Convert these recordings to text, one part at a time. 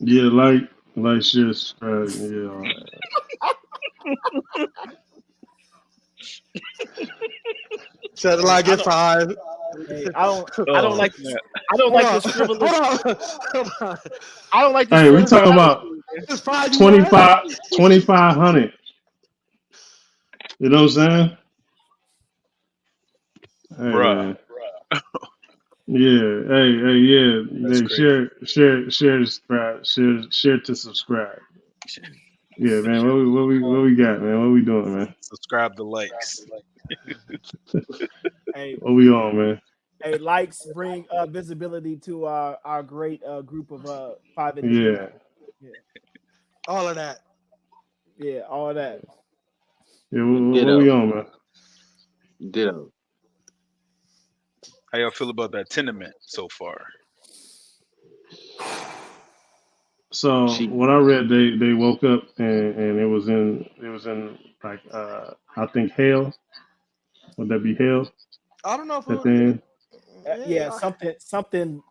Yeah, share, subscribe. Yeah, all right. Said Hey, like I get don't. five. Hey, I don't. I don't Oh like this. snap! I don't Hold like on, this hold frivolous. on, hold on. I don't like this Hey, we It's frivolous talking five. about attitude, man. It's five. You want? 25, 2500. You know what I'm saying? Hey Bruh, man. Yeah. Yeah. that's Hey, crazy. share, subscribe, share to subscribe. Yeah, man. Share, What we got, man? What we doing, man? subscribe to likes. Hey, What we on, man? hey, likes bring visibility to our great group of five individuals. Yeah. Yeah, All of that. yeah, all that. Yeah. What we Ditto. on, man? Ditto. How y'all feel about that tenement so far? So She what I read, they woke up and it was in like I think hell. Would that be hell? I don't know if That it, thing. Yeah, yeah, something.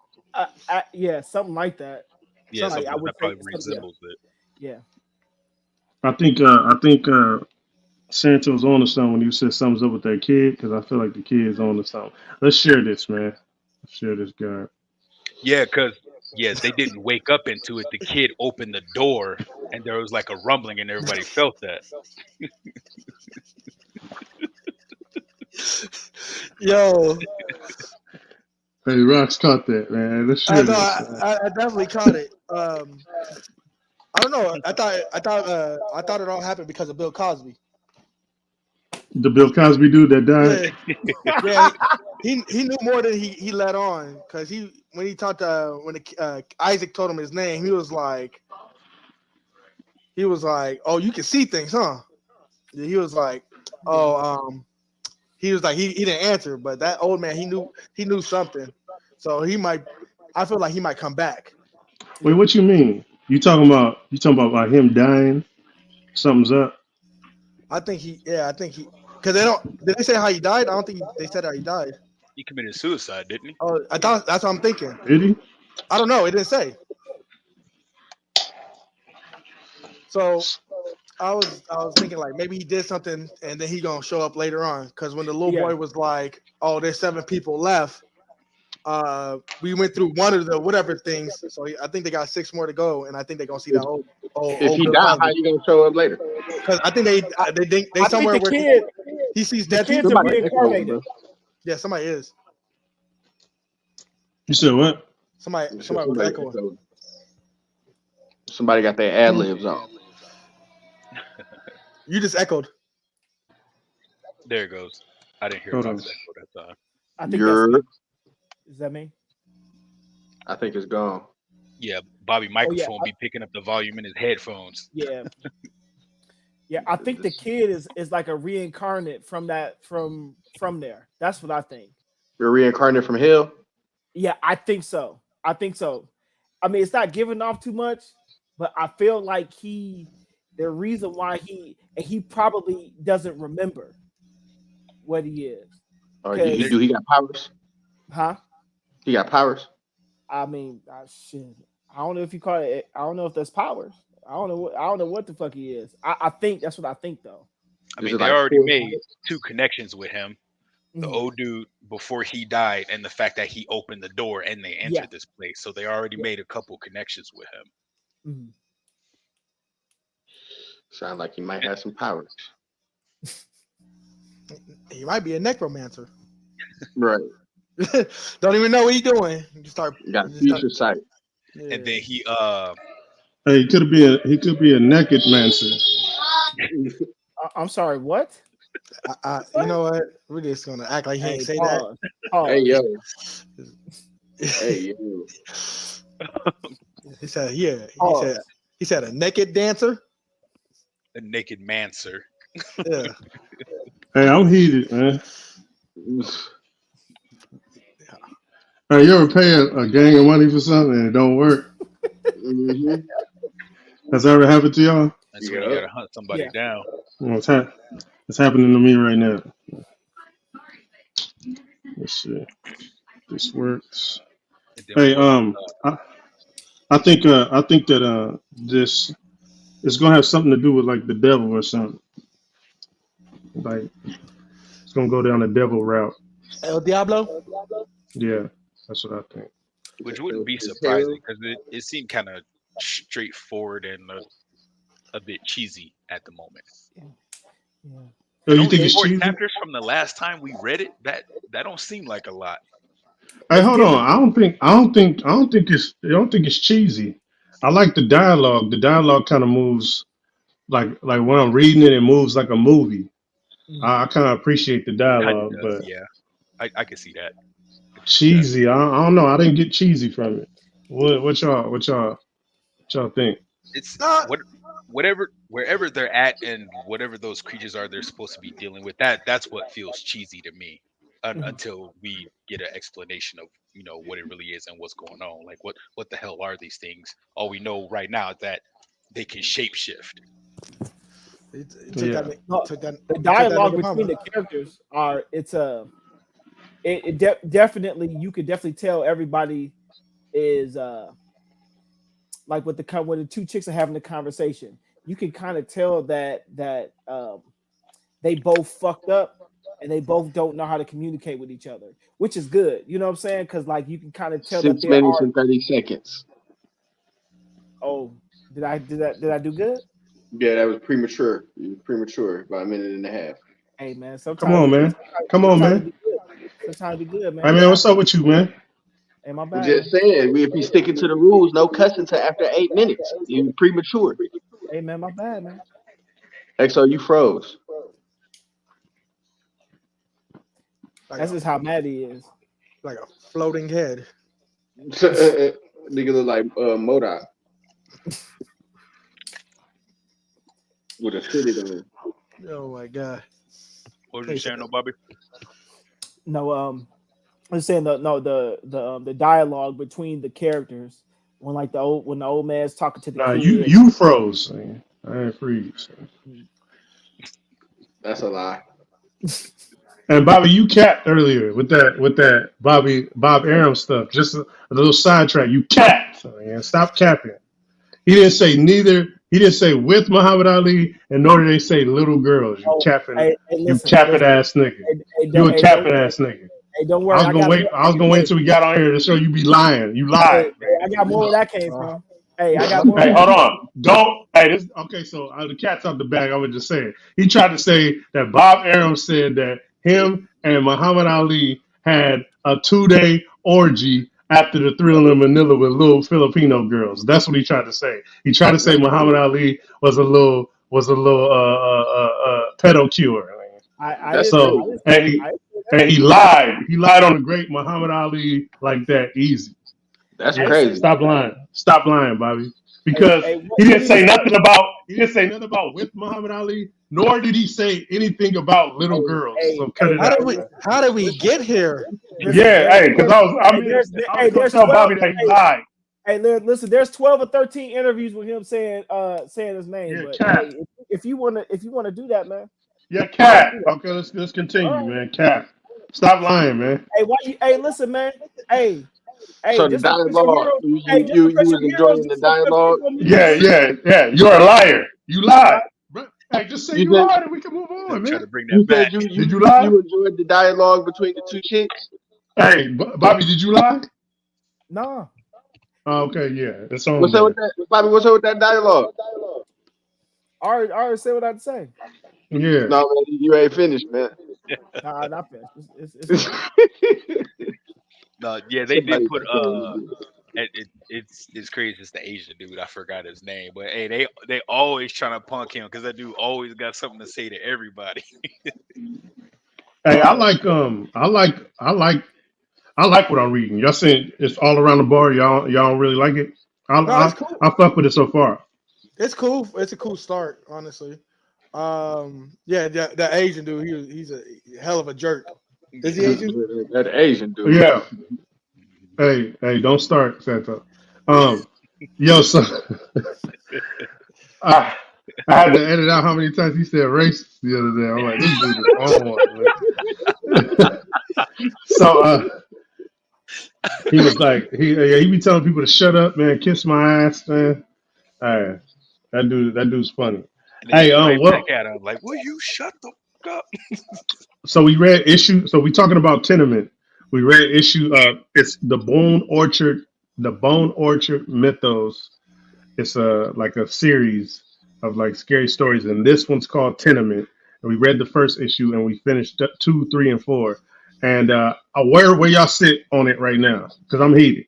Yeah, something like that. Yeah, something. Like I something would that say, probably some, yeah, resembles it. yeah. I think Santos on to something when you said something's up with that kid because I feel like the kid's on to something. Let's share this, man. Let's share this guy. Yeah, because yeah, they didn't wake up into it. The kid opened the door, and there was like a rumbling, and everybody felt that. Yo, Hey, Rox caught that, man. Let's I share know. this, man. I definitely caught it. I don't know. I thought it all happened because of Bill Cosby. The Bill Cosby dude that died. Yeah, yeah. He knew more than he let on because he when he talked when Isaac told him his name, he was like, oh, you can see things, huh? Yeah, he was like, Yeah. oh, he was like he didn't answer, but that old man he knew something, so he might. I feel like he might come back. Wait, Yeah. what you mean? You talking about like him dying? Something's up. I think he because they don't did they say how he died? I don't think they said how he died. He committed suicide, didn't he? Oh, I thought that's what I'm thinking. Did he? I don't know. It didn't say. So I was thinking like maybe he did something and then he gonna show up later on. Because when the little Yeah. boy was like, "Oh, there's 7 people left," we went through one of the whatever things. So I think they got 6 more to go, and I think they're gonna see that if, if old he Bill died, how Cosby. you gonna show up later? Because I think they think they I think somewhere the where kid, he sees the dead kids people, are Somebody right? echoing, reincarnated. bro. Yeah, somebody is. You said what? You said Somebody was somebody echoing. echoing. Somebody got their ad libs on. You just echoed. There it goes. I didn't hear Hold on. Rock's echo that time. I think that's You're. me. Is that me? I think it's gone. Yeah, Bobby Oh yeah, microphone be picking up the volume in his headphones. yeah, yeah. I think the This, kid is like a reincarnate from that from there. That's what I think. you're reincarnated from hell. Yeah, I think so. I think so. I mean, it's not giving off too much, but I feel like the reason why he probably doesn't remember what he is. Or Cause There, do he got powers? huh? He got powers. I mean, shit. I don't know if you call it. I don't know if that's powers. I don't know what the fuck he is. I think that's what I think though. I Is mean, it they like already full made powers? two connections with him. The Mhm. old dude before he died, and the fact that he opened the door and they Yeah. entered this place. So they already Yeah. made a couple connections with him. Mhm. Sound like he might have some powers. He might be a necromancer. Right. Don't even know what he's doing. Got You just start future sight. And yeah. then he Hey, he could be a naked mancer. I'm sorry. What? I, The you fuck? know what? We're just gonna act like he ain't Hey, say that. pause. Hey Pause. yo. Hey yo. He said, yeah. Pause. He said a naked dancer. a naked mancer. Yeah. Hey, I'm heated, man. Hey, you ever pay a gang of money for something and it don't work? Mm-hmm. Has that ever happened to y'all? That's when you Yep. gotta hunt somebody Yeah. down. Well, it's happening to me right now. Let's see. This works. And then Hey, what was it? I think that this it's gonna have something to do with like the devil or something. Like it's gonna go down the devil route. El Diablo. Yeah, that's what I think. which wouldn't be His hero. surprising because it seemed kind of straightforward and a bit cheesy at the moment. Yeah. Oh, And you only think it's four cheesy? chapters from the last time we read it. That don't seem like a lot. Hey, It's hold on. given. I don't think it's cheesy. I like the dialogue. The dialogue kind of moves like when I'm reading it, it moves like a movie. Mm. I kind of appreciate the It kind of dialogue, does, but yeah. I can see that. I can see that. cheesy. I don't know. I didn't get cheesy from it. What y'all think? It's Nah, whatever wherever they're at and whatever those creatures are they're supposed to be dealing with. That's what feels cheesy to me. Mhm. Until we get an explanation of what it really is and what's going on. Like what the hell are these things? All we know right now is that they can shapeshift. he took Yeah. that. No, Took that. the He took that dialogue nigga between mama. the characters are it's a definitely you could definitely tell everybody is like with when the two chicks are having the conversation, you can kind of tell that they both fucked up and they both don't know how to communicate with each other, which is good. You know what I'm saying? Because like you can kind of tell that 6 minutes and 30 seconds. oh, did I do good? Yeah, that was premature. You was premature by a minute and a half. Hey man, Come on, man. Come on, sometimes it man. be good. Sometimes it be good, Hey, man. man, what's up with you, man? Hey, my I'm bad, just man. saying, if you sticking to the rules, no cussing till after 8 minutes. You premature. Hey man, my bad, man. XO, you froze. Like That's a just how Maddie is. like a floating head. Nigga look like Modoc with a fitted on. Oh my god. What was you saying, no, Bobby? No, I'm saying the dialogue between the characters when the old man's talking to the Nah, kid. you froze. Man. I ain't freeze. That's a lie. And Bobby, you capped earlier with that Bob Arum stuff. Just a little sidetrack. You capped. Man. Stop capping. He didn't say neither. He didn't say with Muhammad Ali, and nor did they say little girls. You Oh, capping. hey, You listen, capping ass nigga. You a don't capping worry. ass nigga. Hey, don't I worry. was gonna wait. I was gonna wait Hey, until we got on here to show you be lying. You lied, I got more where that came Uh, from. Hey, I got let me more where Hey, see. that hold came from. on. Don't. Hey, this. Okay, so the cat's out the bag. I was just saying. He tried to say that Bob Arum said that him and Muhammad Ali had a 2-day orgy after the Thrill in Manila with little Filipino girls. That's what he tried to say. He tried to say Muhammad Ali was a little pedo cure. I That's didn't say So crazy. I didn't say that. and he lied. He lied on the great Muhammad Ali like that. Easy. That's I Yeah, didn't say crazy. that. stop lying. Stop lying, Bobby. Hey, Because hey, he what didn't did he say say? nothing about with Muhammad Ali, nor did he say anything about little girls. So cut it How out, did we man. how did we get here? Listen, Yeah, hey, because I was gonna there's tell 12. Bobby that he lied. Listen, there's 12 or 13 interviews with him saying his name. Yeah, But cat. hey, if you wanna do that, man, Yeah, you gotta cat. do that. Okay, let's All continue, right. man. Cat. Stop lying, man. Hey, why you? Hey, listen, man. Hey, So the just like Christian dialogue, Heroes. you Hey, you just you, for you Christian was Heroes. enjoying the Just like dialogue. Yeah. You're a liar. You lied. Bro, hey, just say You you said lied and we can move on, Try man. to bring you that said back. you Did you you lie? you enjoyed the dialogue between the two chicks. Hey, Bobby, did you lie? Nah, Oh, okay, yeah, it's on What's up with there. that, Bobby? What's up with that dialogue? I already said what I had to say. Yeah. No, man, you ain't finished, man. Nah, not finished. It's coming. No, yeah, they did Somebody put crazy. it's crazy. It's the Asian dude. I forgot his name, but hey, they always trying to punk him because that dude always got something to say to everybody. Hey, I like what I'm reading. Y'all saying it's all around the bar. Y'all don't really like it. I No, it's I cool. I fuck with it so far. It's cool. It's a cool start, honestly. Yeah, the Asian dude, he's a hell of a jerk. Is he Yeah. Asian? That Asian dude. Yeah. Hey, don't start, Santa. Um, yo, so I I had to edit out how many times he said racist the other day. I'm like, this dude is on one. Man. So He was like, he be telling people to shut up, man, kiss my ass, man. All right, that dude's funny. And then he Hey, be right what? back at him like, "Will you shut the fuck up?" So we read issue. So we talking about Tenement. We read issue. It's the Bone Orchard Mythos. It's a like a series of like scary stories, and this one's called Tenement. And we read the first issue, and we finished 2, 3, and 4. And where y'all sit on it right now? Because I'm heated.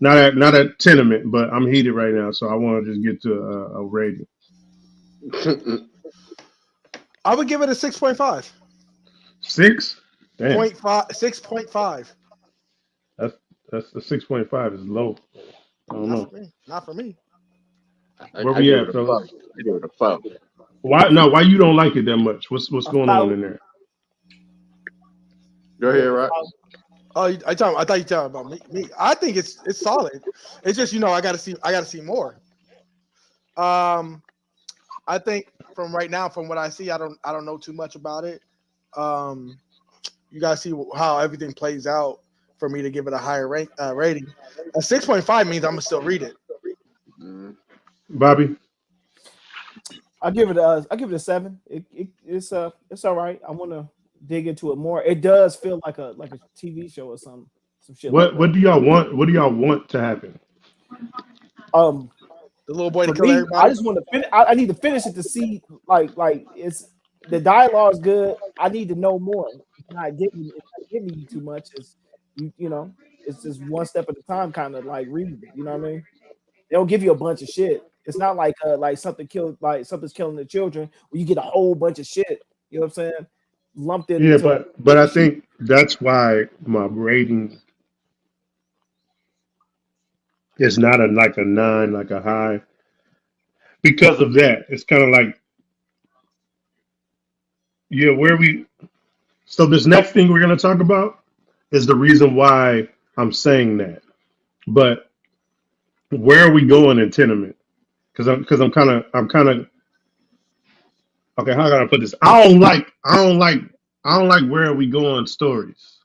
Not at Tenement, but I'm heated right now. So I want to just get to a rating. I would give it a 6.5. 6. Damn, 6.5. that's the 6.5 is low. I don't Not know. for me. Not for me. Where I we give at, it a fellas? 4. I give it a 4. Why no? Why you don't like it that much? What's I going thought on in there? Go ahead, right? Oh, I thought you talking about me. I think it's solid. It's just I gotta see more. I think from right now, from what I see, I don't know too much about it. You gotta see how everything plays out for me to give it a higher rating. A 6.5 means I'm gonna still read it. Mm. Bobby? I give it a 7. It's all right. I want to dig into it more. It does feel like a TV show or some shit like What that. do y'all want? What do y'all want to happen? Um, The little boy to for kill me, I everybody. just want to finish. I need to finish it to see like it's the dialogue is good. I need to know more. It's not giving you too much. It's it's just one step at a time, kind of like reading. You know what I mean? They don't give you a bunch of shit. It's not like something's killing the children where you get a whole bunch of shit. You know what I'm saying? Lumped Yeah, into but I a sheet. think that's why my rating is not like a 9, like a high, because of that. It's kind of like, yeah, where we. So this next thing we're gonna talk about is the reason why I'm saying that. But where are we going in Tenement? Because I'm kind of okay. How can I put this? I don't like where are we going stories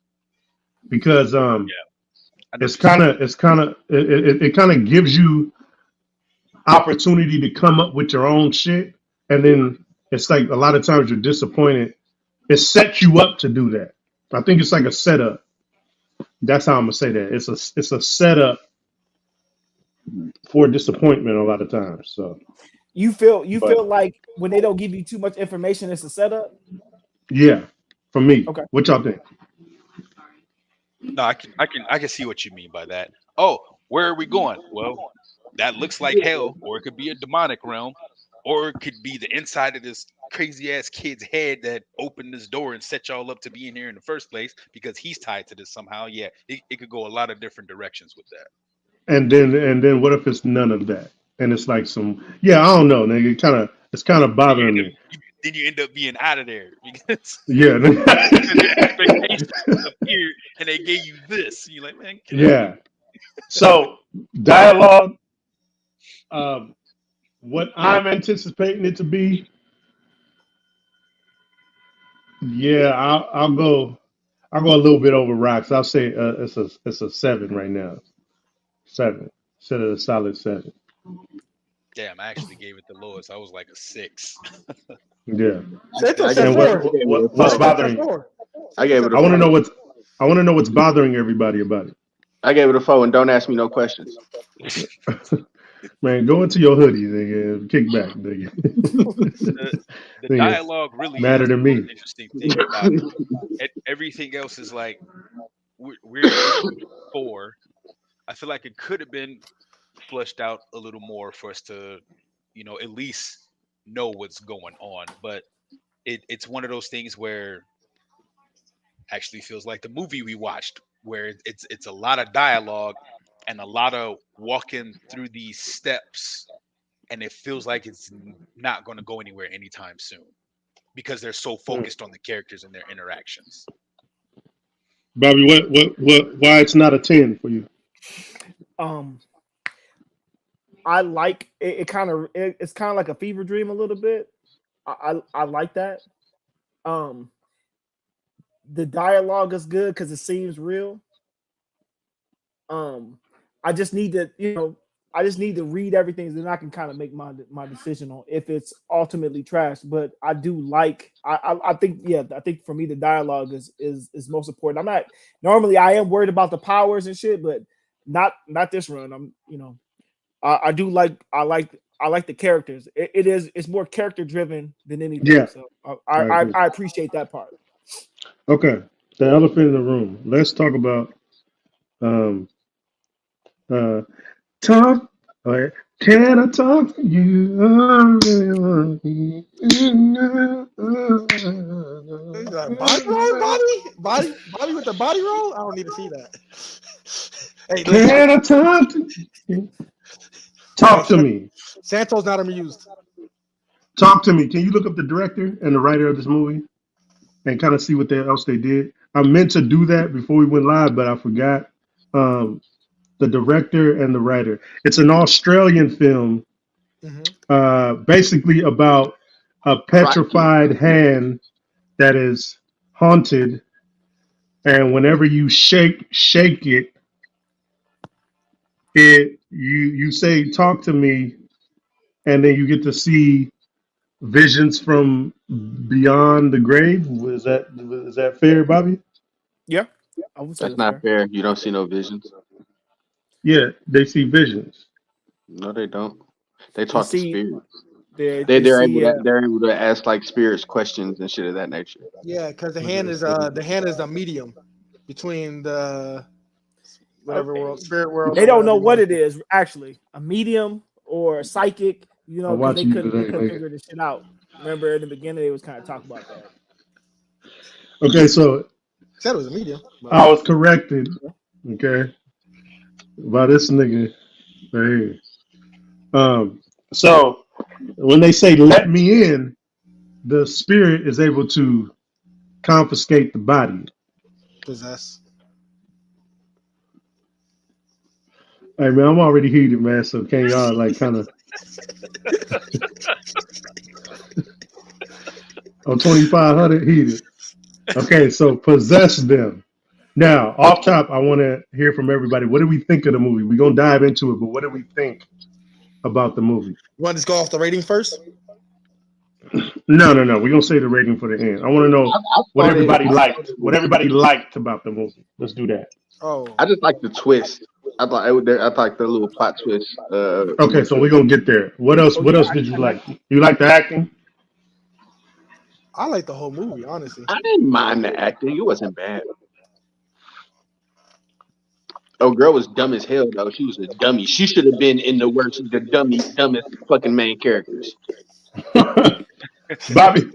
because Yeah, I know what you're saying. it kind of gives you opportunity to come up with your own shit, and then it's like a lot of times you're disappointed. It sets you up to do that. I think it's like a setup. That's how I'm gonna say that. It's a setup for disappointment a lot of times. So, You feel but like when they don't give you too much information, it's a setup. yeah, for me, Okay. what y'all think? No, I can see what you mean by that. Oh, where are we going? Well, that looks like hell, or it could be a demonic realm, or it could be the inside of this crazy ass kid's head that opened this door and set y'all up to be in here in the first place because he's tied to this somehow. Yeah, it could go a lot of different directions with that. And then what if it's none of that? And it's like some yeah, I don't know, nigga. It's kind of Then you bothering end up me. then you end up being out of there because Yeah, because your expectations appeared and they gave you this. You're like, man, get out of here. yeah. So dialogue, um, what I'm anticipating it to be, yeah, I'll go a little bit over rocks. I'll say it's a 7 right now. 7. Set it a solid 7. Damn, I actually gave it the lowest. I was like a 6. Yeah. Sato I said gave And it. four. I gave it a what's 4. Sato said bothering you? 4. I Sato gave said it a I want to 4. 4. know what's bothering everybody about I gave it a 4, and don't ask me no questions. it. Man, go into your hoodie, nigga, and kick back, nigga. the the Nigga, dialogue really madder is the than most me. interesting thing about it. Everything else is like we're in issue 4. I feel like it could have been fleshed out a little more for us to, at least know what's going on. But it's one of those things where actually feels like the movie we watched, where it's a lot of dialogue and a lot of walking through these steps, and it feels like it's not going to go anywhere anytime soon because they're so Hmm. focused on the characters and their interactions. Bobby, why it's not a 10 for you? Um, I like it. It's kind of like a fever dream a little bit. I like that. Um, the dialogue is good because it seems real. I just need to, I just need to read everything, and then I can kind of make my decision on if it's ultimately trash. But I do like, I think, yeah, I think for me the dialogue is most important. I'm not normally I am worried about the powers and shit, but not this run. I'm, I do like I like the characters. It's more character driven than anything. Yeah, So I agree. I appreciate that part. Okay, the elephant in the room. Let's talk about um uh talk. All right. Can I talk to you? I really want He's like, body roll, body with the body roll. I don't need to see that. Hey, listen, Can I talk to you? hey, Talk to me. Santos not amused. Talk to me. Can you look up the director and the writer of this movie and kind of see what else they did? I meant to do that before we went live, but I forgot. Um, the director and the writer. It's an Australian film, Hmm. basically about a Rocky. petrified hand that is haunted, and whenever you shake it, you say talk to me, and then you get to see visions from beyond the grave. Is that fair, Bobby? Yeah, I would say That's that's not fair. fair. You don't see no visions. Yeah, they see visions. No, they don't. They You talk to see, spirits. there They you they're able see, to they're able to ask like spirits questions and shit of that nature. Yeah, because Okay, so the hand is the medium between the uh, whatever world, spirit world, they or don't know whatever you what want it to say. is actually, a medium or a psychic, I'll because watch they you couldn't they today, couldn't nigga. figure this shit out. Remember in the beginning they was kind of talking about that. Okay, so Said it was a medium, but I was corrected. Okay, by this nigga right here. So when they say "let me in," the spirit is able to confiscate the body. possess. Hey man, I'm already heated, man. So can y'all like kind of? I'm 2,500 heated. Okay, so possess them. Now, off top, I want to hear from everybody. What do we think of the movie? We're gonna dive into it, but what do we think about the movie? You want to just go off the rating first? No, no, no. We're gonna say the rating for the end. I want to know I what thought it. everybody I thought liked. it What was. everybody liked about the movie. Let's do that. Oh, I just like the twist. I thought the little plot twist Okay, with so the. we're gonna get there. What else? Oh What yeah, else did you like? You like the acting? I like the whole movie, honestly. I didn't mind the acting. It wasn't bad. Oh, girl was dumb as hell though. She was a dummy. She should have been in the worst, the dumbest fucking main characters. Bobby,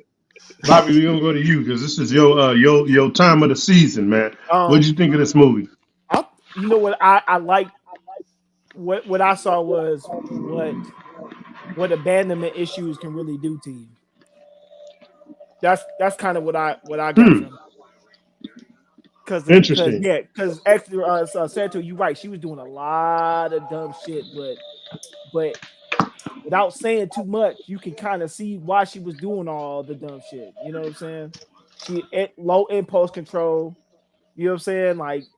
Bobby, we're gonna go to you because this is your time of the season, man. What did you um, think of this movie? you know what I like what I saw was what abandonment issues can really do to you. That's kind of what I got Hmm. from it. Cause Interesting. yeah, cause extra Santo, you right. She was doing a lot of dumb shit, but without saying too much, you can kind of see why she was doing all the dumb shit. You know what I'm saying? She at low impulse control. You know what I'm saying? Like,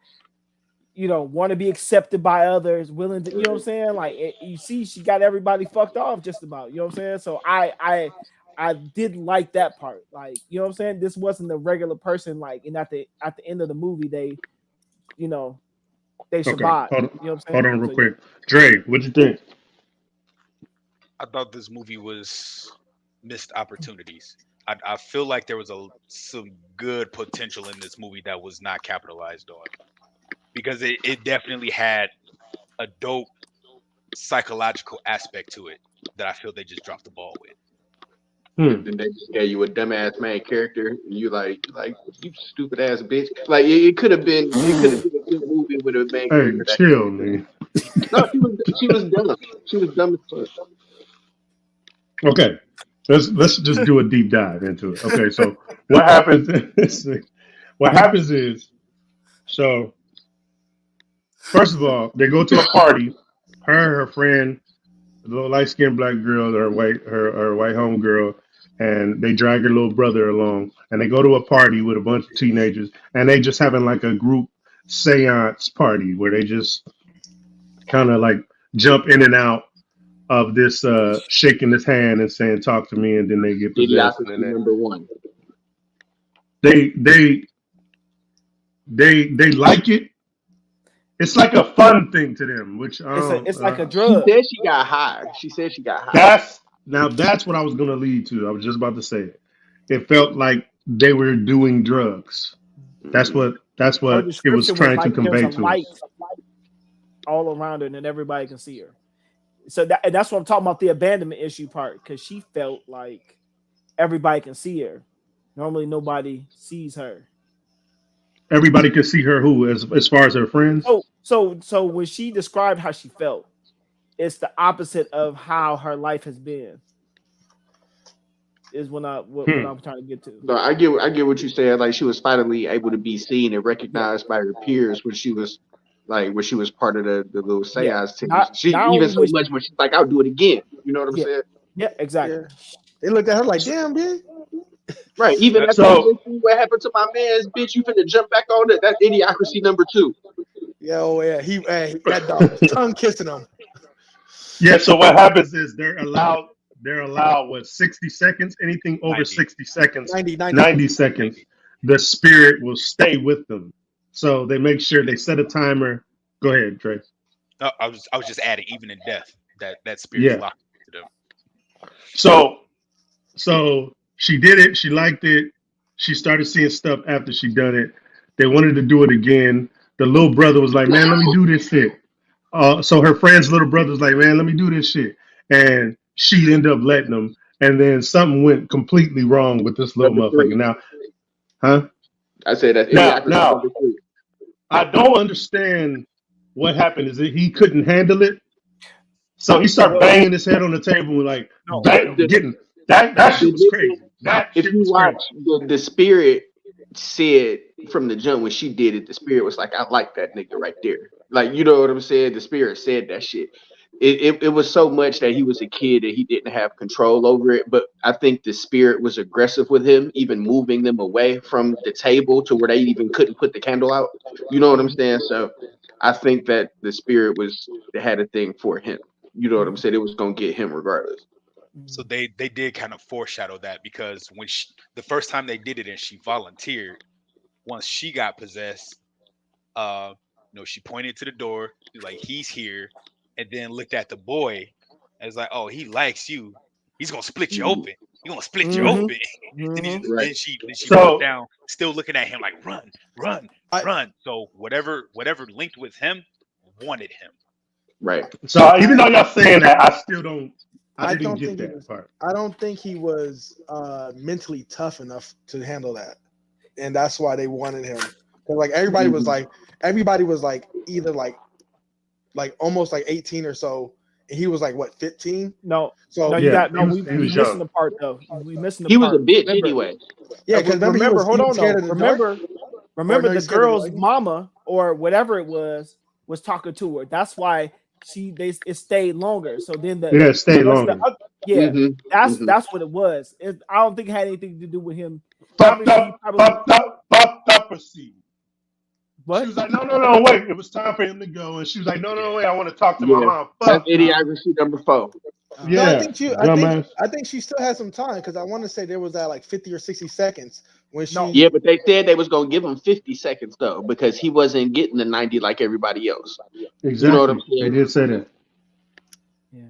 want to be accepted by others, willing to, you know what I'm saying? Like, you see, she got everybody fucked off just about. You know what I'm saying? So I did like that part. Like, you know what I'm saying? This wasn't a regular person. Like, and at the end of the movie, you know, they Okay, survived. You know what I'm hold saying? on real So yeah. quick. Dre, what'd you think? I thought this movie was missed opportunities. I feel like there was some good potential in this movie that was not capitalized on because it definitely had a dope psychological aspect to it that I feel they just dropped the ball with. Hmm. And then they just gave you a dumbass main character, and you like you stupid ass bitch. Like it could have been a good movie with a main Hey, character that could chill, do that. man. No, she was dumb. She was dumb as fuck. Okay, let's just do a deep dive into it. Okay, so what happens? What happens is so first of all, they go to a party. Her and her friend, the little light skinned black girl, her white home girl, and they drag her little brother along, and they go to a party with a bunch of teenagers, and they just having like a group. seance party where they just kind of like jump in and out of this shaking his hand and saying talk to me, and then they get possessed, and Idiocracy then #1. they they they like it. It's like a fun thing to them, which It's like a She drug. said she got high. She said she got high. that's what I was gonna lead to. I was just about to say it. It felt like they were doing drugs. Mm. That's Her what it was description was trying to like there's convey a to light us. all around her, and then everybody can see her. So that's what I'm talking about, the abandonment issue part, because she felt like everybody can see her. Normally, nobody sees her. Everybody could see her who, as far as her friends. So when she described how she felt, it's the opposite of how her life has been. Is what Hmm. I'm trying to get to. No, I get what you said. Like she was finally able to be seen and Yeah, recognized by her peers when she was part of the little yeah. seance team. Not She not even only so was much when she's like, I'll do it again. You know what I'm yeah, saying? yeah, exactly. Yeah. They looked at her like, damn, bitch. Right. Even That's after you So just see what happened to my man's bitch, you finna jump back on it. That's idiocracy #2. Yeah, oh yeah. That dog was tongue kissing him. yeah, so what happens is they're allowed what 60 seconds, anything over 90, 60 seconds, 90. 90 seconds, 90. the spirit will stay with them. So they make sure they set a timer. Go ahead, Trey. I was just adding, even in death, that spirit is Yeah. locked to them. So she did it, she liked it, she started seeing stuff after she done it. They wanted to do it again. The little brother was like, man, let me do this shit. So her friend's little brother was like, man, let me do this shit. And she ended up letting him. And then something went completely wrong with this little motherfucker. #3. Now, huh? I said that's Now, idiocracy now, #3. I don't understand what happened. Is it he couldn't handle it? So he started Well, banging his head on the table and like no, bang, The, getting that shit was the crazy. That if shit you was watch crazy. the spirit said from the jump when she did it, the spirit was like, I like that nigga right there. Like, you know what I'm saying? The spirit said that shit. It was so much that he was a kid and he didn't have control over it. But I think the spirit was aggressive with him, even moving them away from the table to where they even couldn't put the candle out. You know what I'm saying? So I think that the spirit was had a thing for him. You know what I'm saying? It was gonna get him regardless. So they did kind of foreshadow that, because when the first time they did it and she volunteered, once she got possessed, she pointed to the door, like he's here, and then looked at the boy and was like, "Oh, he likes you. He's gonna split you Mm, open. He's gonna split you mm-hmm, open." then he mm-hmm. right. then she broke So down, still looking at him like, "Run, run, I run." So whatever linked with him wanted him. Right. so even though y'all saying that, I still don't. I I didn't don't get think he that was part. I don't think he was mentally tough enough to handle that. And that's why they wanted him. 'Cause like Mhm. everybody was like either like almost like 18 or so, and he was like what 15. No, no, So you Yeah, got he no. was We he we was missing young. the part though. We missing the He was a part. bitch Remember, anyway. yeah, because remember remember. Hold he was on scared though. of the dark, or Remember no, the he's scared of the girl's light. mama or whatever it was talking to her. That's why it stayed longer. So then It had the stayed rest of the longer. yeah, Hmm. Hmm. that's what it was. I don't think it had anything to do with him. Fucked Obviously, he up, probably fucked up, fucked up a scene. She what? was like, no, no, no, wait. It was time for him to go. And she was like, no, no, Yeah. wait. I want to talk to my Yeah, mom. that's Fuck, nah. idiocracy #4. No, I Yeah, think you. dumbass. I think she still has some time because I want to say there was that like 50 or 60 seconds when No, Yeah, she. but they said they was gonna give him 50 seconds though because he wasn't getting the 90 like everybody else. You know what I'm Exactly. They saying? did say that. yeah.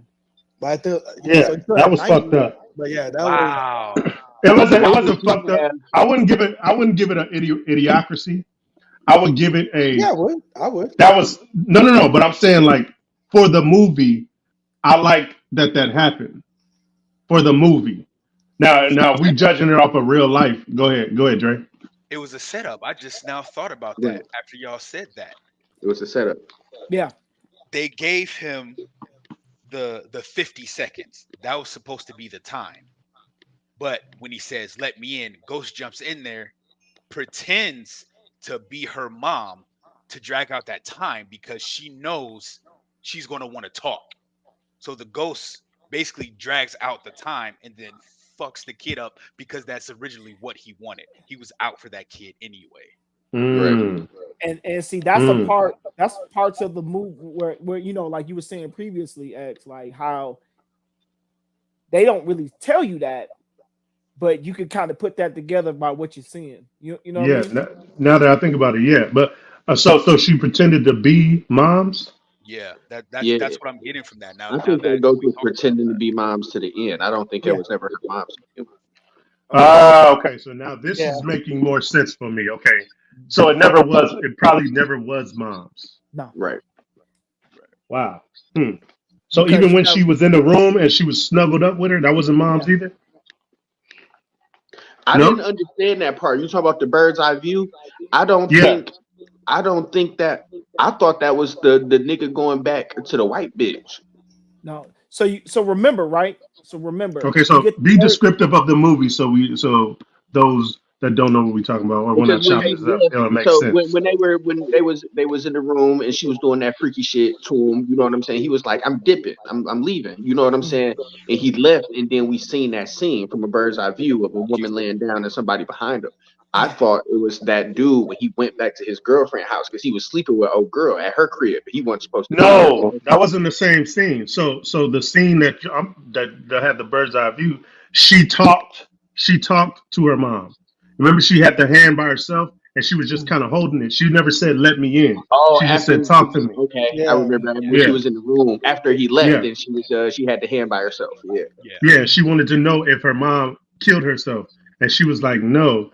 But I think yeah, so Yeah, he still that had was fucked 90. up. But yeah, that was Wow. It wasn't. It Why would wasn't you fucked up. have? I wouldn't give it an idiocracy. I would give it a. yeah. I would. That was no, no, no. But I'm saying like for the movie, I like that happened for the movie. Now we judging it off of real life. Go ahead, Dre. It was a setup. I just now thought about Right. that after y'all said that. It was a setup. Yeah. They gave him the 50 seconds. That was supposed to be the time. But when he says, "Let me in," Ghost jumps in there, pretends to be her mom to drag out that time because she knows she's going to want to talk. So the ghost basically drags out the time and then fucks the kid up because that's originally what he wanted. He was out for that kid anyway. Right. Mm. And see, that's a Mm. part. That's parts of the movie where you know, like you were saying previously, X, like how they don't really tell you that, but you can kind of put that together by what you're seeing. You know what I Yeah. mean? Now that I think about it, yeah. But so she pretended to be moms. Yeah, Yeah, that's what I'm getting from that. Now I now think they that go we through talked about pretending to that. be moms to the end. I don't think it Yeah. was ever her moms. Okay. Okay. So now this Yeah. is making more sense for me. Okay. So it never was. It probably never was moms. No, Right. Wow. Hmm. So because even you when got she was in the room and she was snuggled up with her, that wasn't yeah. mom's either. I didn't No. understand that part. You talk about the bird's eye view. I don't Yeah. think. I don't think that. I thought that was the nigga going back to the white bitch. No. So remember, right? So remember, Okay. you So get the be bird. descriptive of the movie, so those that don't know what we're talking about, or we're Because not when chopping he this up, left, it'll make so when sense. they was in the room and she was doing that freaky shit to him, you know what I'm saying? He was like, "I'm dipping, I'm leaving," you know what I'm Mhm. saying? And he left, and then we seen that scene from a bird's eye view of a woman laying down and somebody behind her. I Yeah. thought it was that dude when he went back to his girlfriend's house because he was sleeping with old girl at her crib. He wasn't supposed to be there. No, that wasn't the same scene. So the scene that had the bird's eye view, she talked. She talked to her mom. Remember, she had the hand by herself, and she was just Mhm. kind of holding it. She never said, "Let me in." Oh, She just after said, she "Talk to me." okay, I Yeah. remember when she Yeah, was in the room after he left, yeah, and she had the hand by herself. Yeah. Yeah. yeah. She wanted to know if her mom killed herself, and she was like, "No."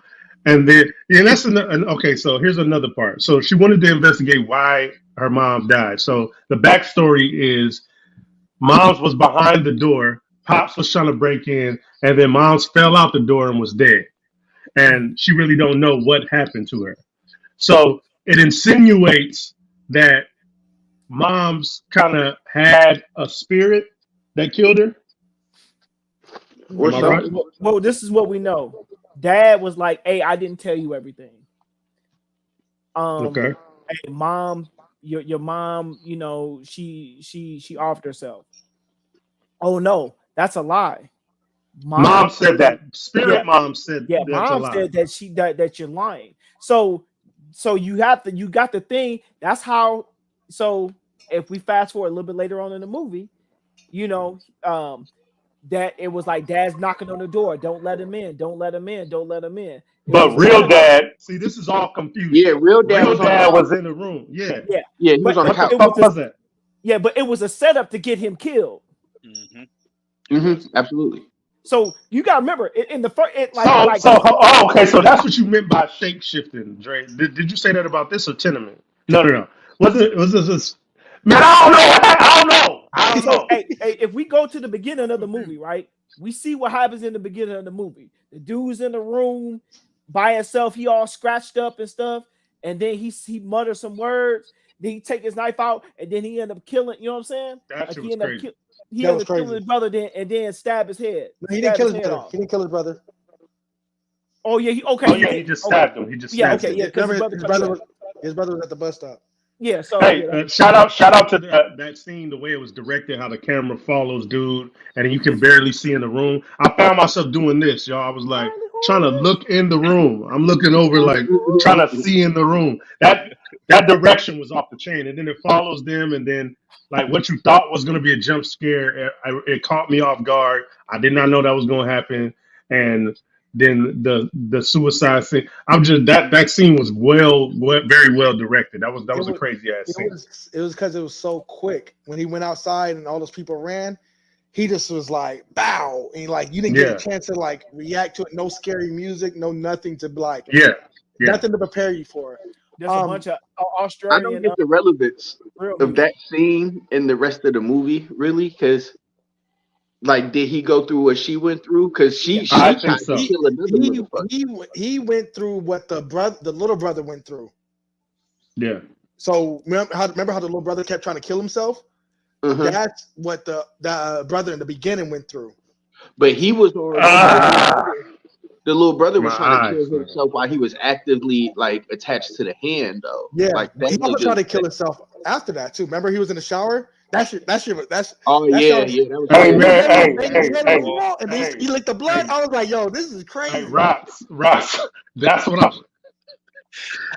And then, yeah, that's okay. So here's another part. So she wanted to investigate why her mom died. So the backstory is Mom's was behind the door. Pops was trying to break in, and then Mom's fell out the door and was dead. And she really don't know what happened to her. So it insinuates that Mom's kind of had a spirit that killed her. Or Am I No. right? something. Well, this is what we know. Dad was like, "Hey, I didn't tell you everything. Um, Okay. hey, mom, your mom, you know, she offed herself. Oh no, that's a lie. Mom Mom, said that. yeah, Spirit Mom said yeah, that's a mom lie. said that that you're lying. So you got the thing. That's how. So if we fast forward a little bit later on in the movie, you know, that it was like dad's knocking on the door. Don't let him in. Don't let him in. Don't let him in. It But was a real setup. dad, see, this is all Yeah, confusion. real dad Real was on the dad couch. was in the room. Yeah. Yeah, Yeah, he was but on the What the couch. it was fuck a was that? but it was a setup to get him killed. Hmm. It was. Absolutely. So you gotta remember in the first, it So, like so, oh, okay. So that's what you meant by shape shifting, Dre. Did you say that about this or Tenement? No, no, no. Was this? Man, I don't know. I don't know. I don't so. know. Hey, if we go to the beginning of the movie, right? We see what happens in the beginning of the movie. The dude's in the room by himself. He all scratched up and stuff, and then he mutters some words. Then he take his knife out, and then he end up killing. You know what I'm saying? That Like shit he was end up crazy. he That end was up killing crazy. his brother, then and then No, he didn't stab kill his his head brother. off. He didn't kill his brother. Oh yeah, Oh he yeah, he did. just Okay, stabbed him. He just yeah, stabbed okay, him. yeah, because his Remember, brother cut. Yeah, his brother was at the bus stop. yeah. So Hey, yeah, shout out to that scene, the way it was directed, how the camera follows dude, and you can barely see in the room. I found myself doing this, y'all. I was like trying to look in the room. I'm looking over, like trying to see in the room. That direction was off the chain, and then it follows them, and then like what you thought was going to be a jump scare, it caught me off guard. I did not know that was going to happen, and then the suicide scene. I'm just that scene was very well directed. That It was a was crazy ass scene. it was because it was so quick. When he went outside and all those people ran, he just was like bow, and like you didn't get a Yeah, chance to like react to it. No scary music, no nothing to like yeah, yeah. nothing to prepare you for. there's a bunch of I don't Australian get the relevance real of music. that scene in the rest of the movie, really, because like, did he go through what she went through? Because Yeah, I she think tried to so. He kill another motherfucker. he went through what the little brother went through. Yeah, So remember how the little brother kept trying to kill himself? Uh-huh. That's what the brother in the beginning went through. But he was already ah, the little brother my was trying to eyes, kill man. himself while he was actively like attached to the hand, though. Yeah, Like but that he also nigga. tried to kill himself after that too. Remember, he was in the shower. That shit that's Oh that yeah, shot was yeah, that was Hey when he was man, crazy. banging, hey, banging his hey, head against the hey, wall, and hey, he licked the blood. hey, I was like, yo, this is hey, crazy. Ross, that's what I'm.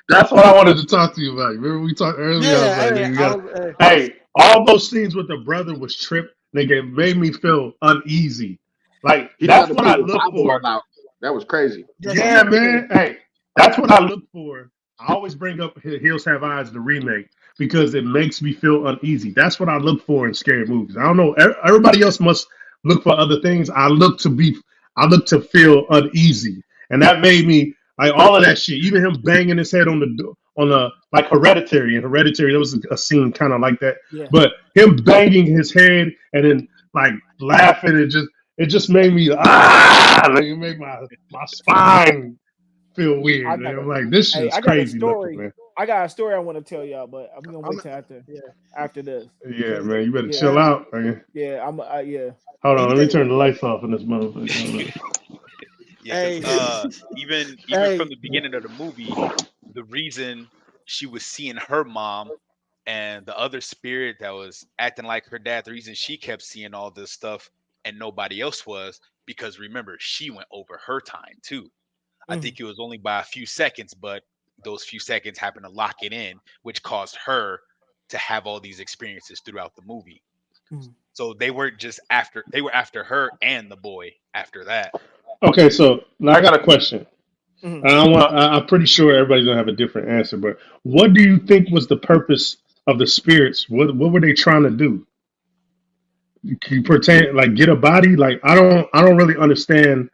That's what I wanted to talk to you about. Remember we talked earlier? I was Yeah, like, hey, nigga, you I got was, hey, all those scenes with the brother was tripped. Nigga, it made me feel uneasy. Like He tried that's to what pull I his look eyeball for. out. That was crazy. yeah, he Yeah, did. man. Hey, that's what I look for. I always bring up Hills Have Eyes, the remake, because it makes me feel uneasy. That's what I look for in scary movies. I don't know. Everybody else must look for other things. I look to feel uneasy, and that made me like all of that shit. Even him banging his head on the like Hereditary. In Hereditary, there was a scene kind of like that. Yeah, But him banging his head and then like laughing, it just made me like it made my spine feel I weird. got And a I'm like, this shit hey, is I got a crazy looking, story. man. I got a story I want to tell y'all, but I'm gonna I'm, wait till yeah, after this. Yeah, Cause man, you better yeah, chill out, man. yeah, yeah. Hold he on, let me did. turn the lights off in this motherfucker. Hold on. Yeah, because Hey, even from hey, the beginning of the movie, the reason she was seeing her mom and the other spirit that was acting like her dad, the reason she kept seeing all this stuff and nobody else was because remember, she went over her time too. I Mhm, think it was only by a few seconds, but those few seconds happened to lock it in, which caused her to have all these experiences throughout the movie. mhm, So they were after her and the boy after that. Okay, so now I got a question. mhm. I'm pretty sure everybody's gonna have a different answer, but what do you think was the purpose of the spirits? What were they trying to do? Can you pretend like get a body? Like I don't really understand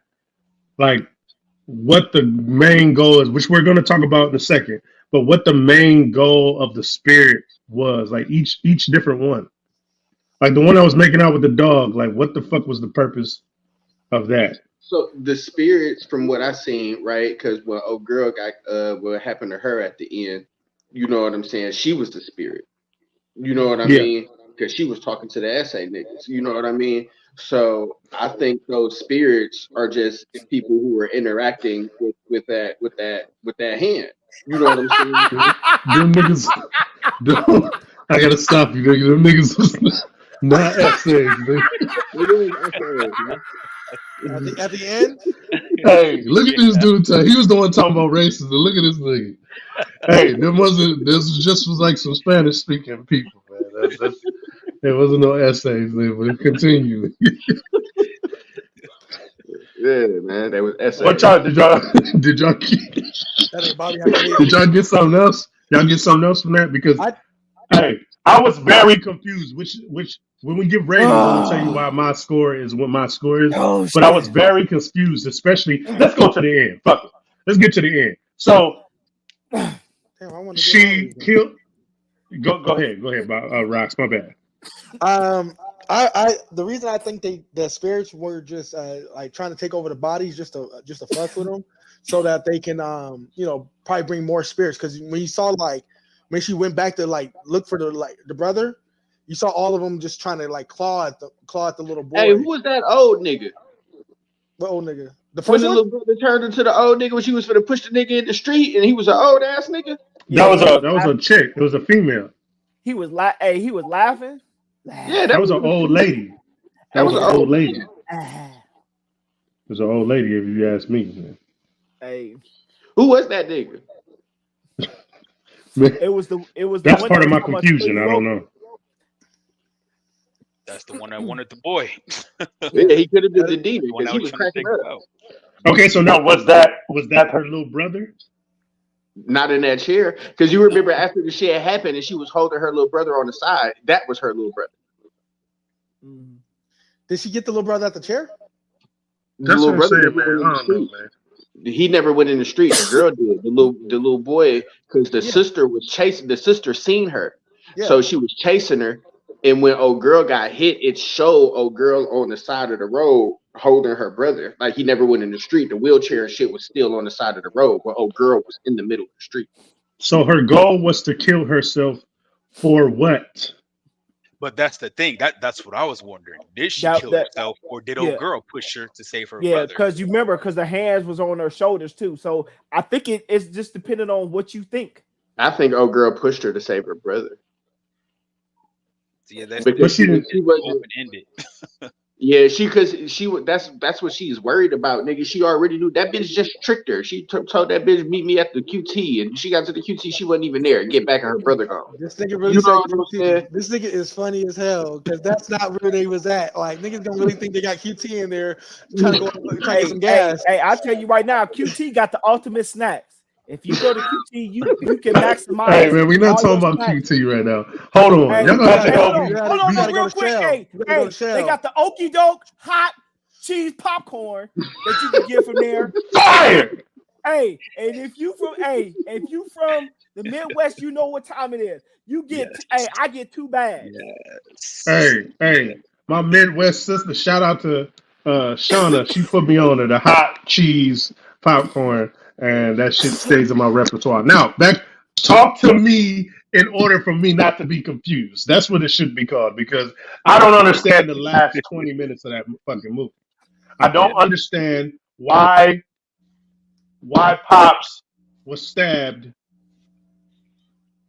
like what the main goal is, which we're gonna talk about in a second. But what the main goal of the spirit was, like each different one. Like the one I was making out with the dog. Like what the fuck was the purpose of that? So the spirits, from what I seen, right? Because when old girl got what happened to her at the end, you know what I'm saying? She was the spirit. You know what I Yeah. mean? Because she was talking to the essay niggas. You know what I mean? So I think those spirits are just people who are interacting with that hand. You know what I'm saying? Them niggas, them, I gotta stop you, nigga. Them niggas was not essays, nigga. It was essays, man. at the end, Hey, look at Yeah. this dude. He was the one talking about racism. Look at this nigga. Hey, there wasn't. This just was like some Spanish speaking people, man. There wasn't no essays there. But continue. Yeah, man, they was What essays. y'all did y'all that ain't Bobby have to leave. did y'all get something else? Y'all get something else from that? Because I hey, I was very confused. Which when we give ratings, I'm gonna tell you why Oh, my score is what my score is. oh But I was shit. very confused, especially. Let's go to the end. Fuck it. Let's get to the end. So damn, I want to get my she reason. killed. Go ahead, Rocks. My bad. The reason I think the spirits were just like trying to take over the bodies just to fuck with them, so that they can probably bring more spirits. Because when you saw like when she went back to like look for the brother, you saw all of them just trying to like claw at the little Hey, boy. who was that old nigga? What old nigga? The When first the one? little brother turned into the old nigga when she was finna push the nigga in the street and he was an old ass nigga? Yeah, he was That was a laughing. chick. It was a female. Hey, he was laughing. Yeah, That that was was an old lady. That that was was an an Yeah. old old lady. man. It was an old lady, if you ask me. Hey, Who was that nigga? Man, it was the that's one that part of was my talking about confusion. Shirley I don't Logan. know. That's the one that wanted the boy. Yeah, Yeah. he could have been That the is- demon The one because that he was was trying to cracking take her up. out. Okay, so now was that her little brother? Not in that chair. Because you remember after the shit happened and she was holding her little brother on the side, that was her little brother. Mhm. Did she get the little brother at the chair? The That's little what I'm brother saying, never man. went in I the don't know, street. man. He never went in the street. The girl did. The little boy, because the Yeah, sister was chasing. The sister seen her, yeah. so she was chasing her. And when old girl got hit, it showed old girl on the side of the road holding her brother. Like he never went in the street. The wheelchair and shit was still on the side of the road, but old girl was in the middle of the street. So her goal was to kill herself for what? But that's the thing. That's what I was wondering. Did she That kill that herself or did old yeah. girl push her to save her Yeah, brother? because you remember, because the hands was on her shoulders too. So I think it's just depending on what you think. I think old girl pushed her to save her brother So yeah, that's But because she she was didn't. she it's wasn't. open ended. Yeah, that's what she's worried about, nigga. She already knew that bitch just tricked her. She told that bitch meet me at the QT, and she got to the QT, she wasn't even there. Get back, and her brother gone. This nigga really You said know what I'm QT. saying? This nigga is funny as hell because that's not where they was at. Like niggas don't really think they got QT in there trying to get Hey, some gas. I tell you right now, QT got the ultimate snacks. If you go to QT, you can Hey maximize man, we're not all your talking about snacks. QT right now. Hold on, Hey, y'all gonna have to hold help on, me. You gotta real go to quick. Shell. Hey, You gotta go to Shell. they got the Okie Doke hot cheese popcorn that you can get from there. Fire! Hey, and if you from the Midwest, you know what time it is. You get, I get 2 bags. Yes. Hey, my Midwest sister, shout out to Shauna. She put me on to the hot cheese popcorn, and that shit stays in my repertoire. Now, talk to me in order for me not to be confused. That's what it should be called because I don't understand the last 20 minutes of that fucking movie. I don't understand why Pops was stabbed,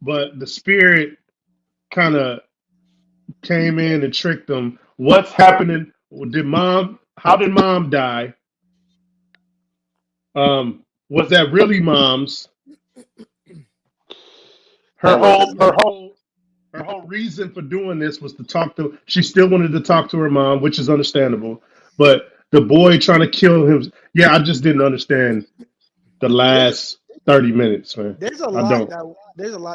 but the spirit kind of came in and tricked them. What's happening? How did mom die? Was that really mom's? Her That whole wasn't. her whole her whole reason for doing this was to talk to. She still wanted to talk to her mom, which is understandable. But the boy trying to kill him. Yeah, I just didn't understand the There's last 30 minutes, man. there's a I lot don't.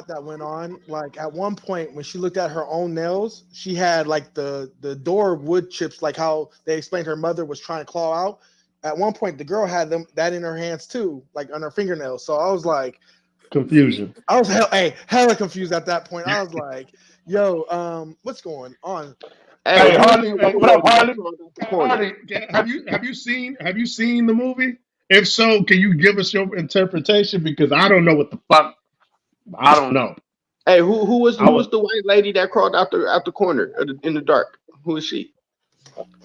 that went on. Like at one point when she looked at her own nails, she had like the door wood chips, like how they explained her mother was trying to claw out. At one point, the girl had that in her hands too, like on her fingernails. So I was like, Confusion. I was hella confused at that point. I was like, yo, what's going on? Hey, Hey, who was Harley. that Hey, white what up, lady that Harley? crawled out the Hey, corner? Harley, have you seen the movie? If so, can you give us your interpretation? Because I don't know what the fuck. I don't know. Hey, who was I who was was the white lady that crawled out the corner in the dark? Who is she?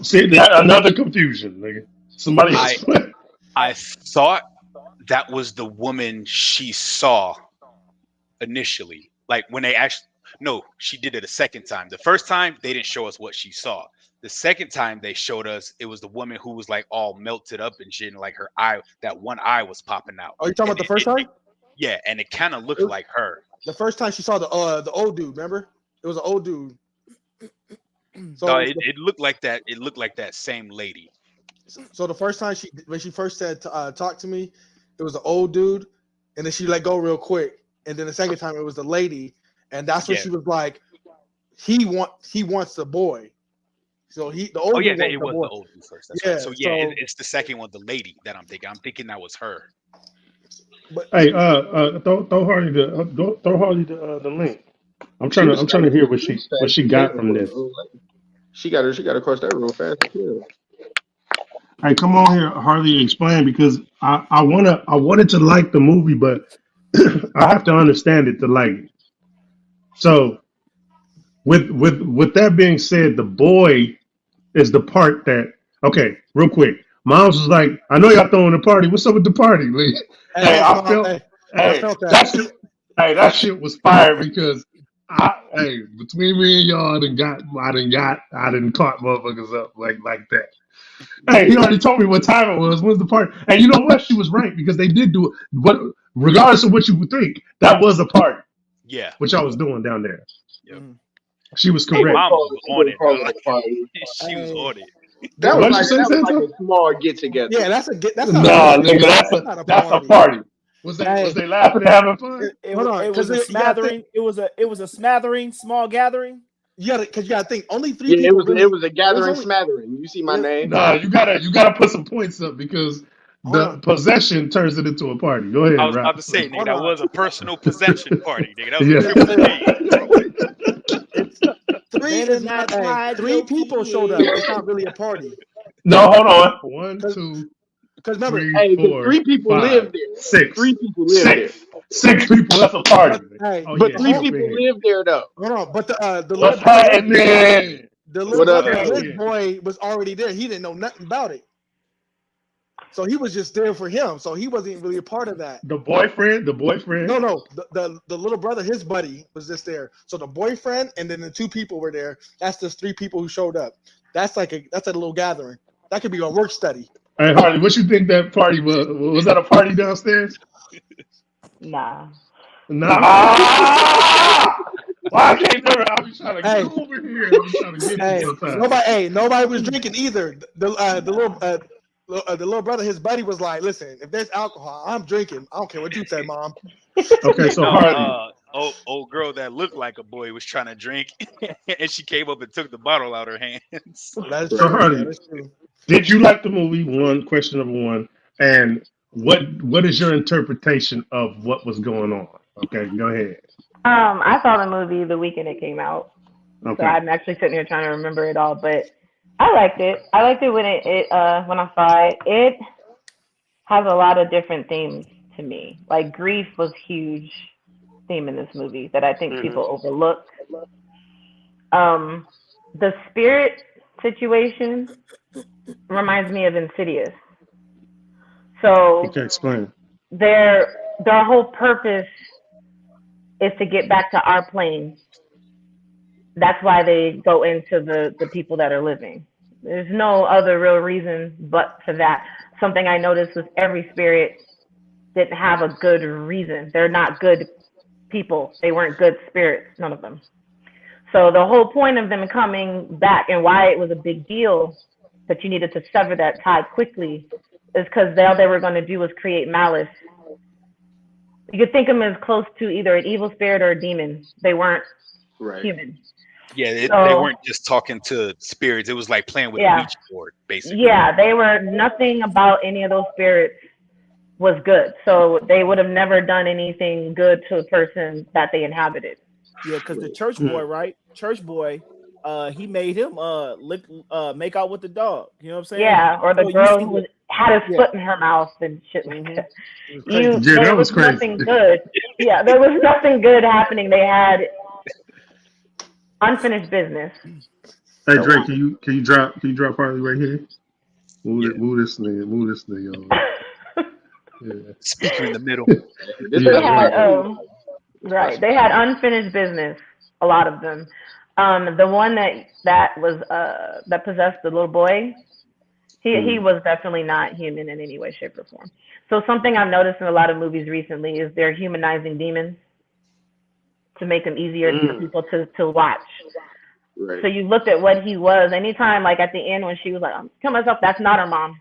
see that another confusion, nigga. Somebody I explain. I thought that was the woman she saw initially. Like when they actually no, she did it a second time. The first time they didn't show us what she saw. The second time they showed us it was the woman who was like all melted up and shit, and like her eye, that one eye was popping out. Are you talking And about the first time? yeah, and it kind of looked like her. The first time she saw the old dude, remember? It was an old dude. No, So it looked like that. It looked like that same lady. so the first time when she first said talk to me, it was an old dude, and then she let go real quick. And then the second time it was the lady, and that's when Yeah. she was like, he wants the boy. So the Oh old yeah, dude wants it the was boy. the old dude first. That's Yeah. right. So yeah, So it's the second one, the lady that I'm thinking. I'm thinking that was her. but Hey, throw Harley the link. She was I'm trying to fast. hear She was what fast she as got hell from for an this. old lady. She got across that real fast as hell. Hey, come on here, Harley, explain because I wanted to like the movie, but I have to understand it to like it. So with that being said, the boy is the part that okay, real quick. Moms was like, I know y'all throwing a party. What's up with the party, Lee? hey, Hey, thanks, I mom. felt Hey, I hey, felt that. that shit that shit was fire because between me and y'all I done caught motherfuckers up like that. Hey, he already told me what time it was. When's the party? And you know what? She was right because they did do it. But regardless of what you would think, that was a party, Yeah. which I was doing down there. Yep. Mhm. She was Hey, correct. mama was She on wouldn't it, bro. call it a party. She was Hey, on it. there What was did you say, That was like Santo? a small get together. yeah, that's not a Nah, party. nigga, That's not a that's a party. party. Was Hey, they laughing and having fun? hold on, It because was a you gotta think. smattering. It was a smattering, small gathering. Because you gotta think. Only three Yeah, people it really. was a It was gathering only. smattering. You see my It, name? Nah, you gotta put some points up because hold the on, possession turns it into a party. Go I ahead, was about to Rob. say, nigga, hold that on. was a personal possession party, nigga. That was a Yeah. triple Listen, P. it's three. Man is It's not not. Hey, tied, three your people showed up. kid. It's not really a party. No, hold on. One, Because two, remember, three, Hey, because four, three people five, live there. six. Three people live there. Six people. That's a party. but hey, Oh But yeah, the three she whole. up in people here. live there though. Hold on, but the little What's brother, happening? the little What up, brother of Hell his though? yeah. boy was already there. He didn't know nothing about it, so he was just there for him. So he wasn't really a part of that. The boyfriend. No, no, the little brother, his buddy was just there. So the boyfriend and then the two people were there. That's just three people who showed up. that's like that's a little gathering. That could be a work study. Hey, Harley, what you think that party was? Was that a party downstairs? Nah. Nah. Why I can't never? I be trying to Hey. get over here. I be trying to get Hey, you sometimes. nobody was drinking either. The little brother, his buddy was like, "Listen, if there's alcohol, I'm drinking. I don't care what you say, mom." Okay, so No, Harley. old girl that looked like a boy was trying to drink, and she came up and took the bottle out her hands. That is So true. Harley, That is true. did you like the movie? One question number one, and what is your interpretation of what was going on? Okay, go ahead. I saw the movie the weekend it came out, so Okay. I'm actually sitting here trying to remember it all. But I liked it. I liked it when when I saw it. It has a lot of different themes to me. Like grief was huge theme in this movie that I think people overlook. The spirit situation reminds me of Insidious. So Okay, explain. their whole purpose is to get back to our plane. That's why they go into the people that are living. There's no other real reason but for that. Something I noticed was every spirit didn't have a good reason. They're not good people. They weren't good spirits, none of them. So the whole point of them coming back and why it was a big deal that you needed to sever that tie quickly is because all they were going to do was create malice. You could think of them as close to either an evil spirit or a demon. They weren't human. Yeah, they So- weren't just talking to spirits. It was like playing with a Yeah. Ouija board, basically. Yeah, they were nothing about any of those spirits was good. So they would have never done anything good to a person that they inhabited. Yeah, because the church boy, right? Church boy, he made him make out with the dog. You know what I'm saying? Yeah, or the So you girl see who had his foot in her mouth and shit like that. Yeah, There that was was crazy. nothing good. Yeah, there was nothing good happening. They had unfinished business. Hey Drake, can you drop Harley right here? Move this nigga over. Yeah. Speaker in the middle. They had right. They had unfinished business. A lot of them. The one that was that possessed the little boy. He was definitely not human in any way, shape, or form. So something I've noticed in a lot of movies recently is they're humanizing demons to make them easier for people to watch. Right. So you looked at what he was. Anytime, like at the end when she was like, "Kill myself," that's not her mom.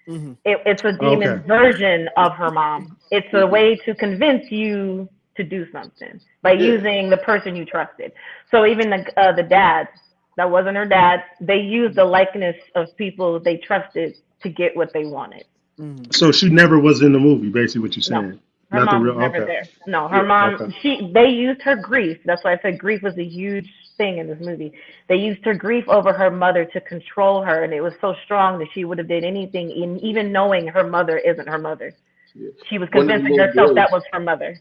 Mm-hmm. It's a demon version of her mom. It's a way to convince you to do something by using the person you trusted. So even the dad, that wasn't her dad. They used the likeness of people they trusted to get what they wanted. Mm-hmm. So she never was in the movie, basically what you're saying. Her Not mom the was real never there. No, her mom. They used her grief. That's why I said grief was a huge thing in this movie. They used her grief over her mother to control her, and it was so strong that she would have did anything, even knowing her mother isn't her mother. Yeah. She was convincing herself that was her mother.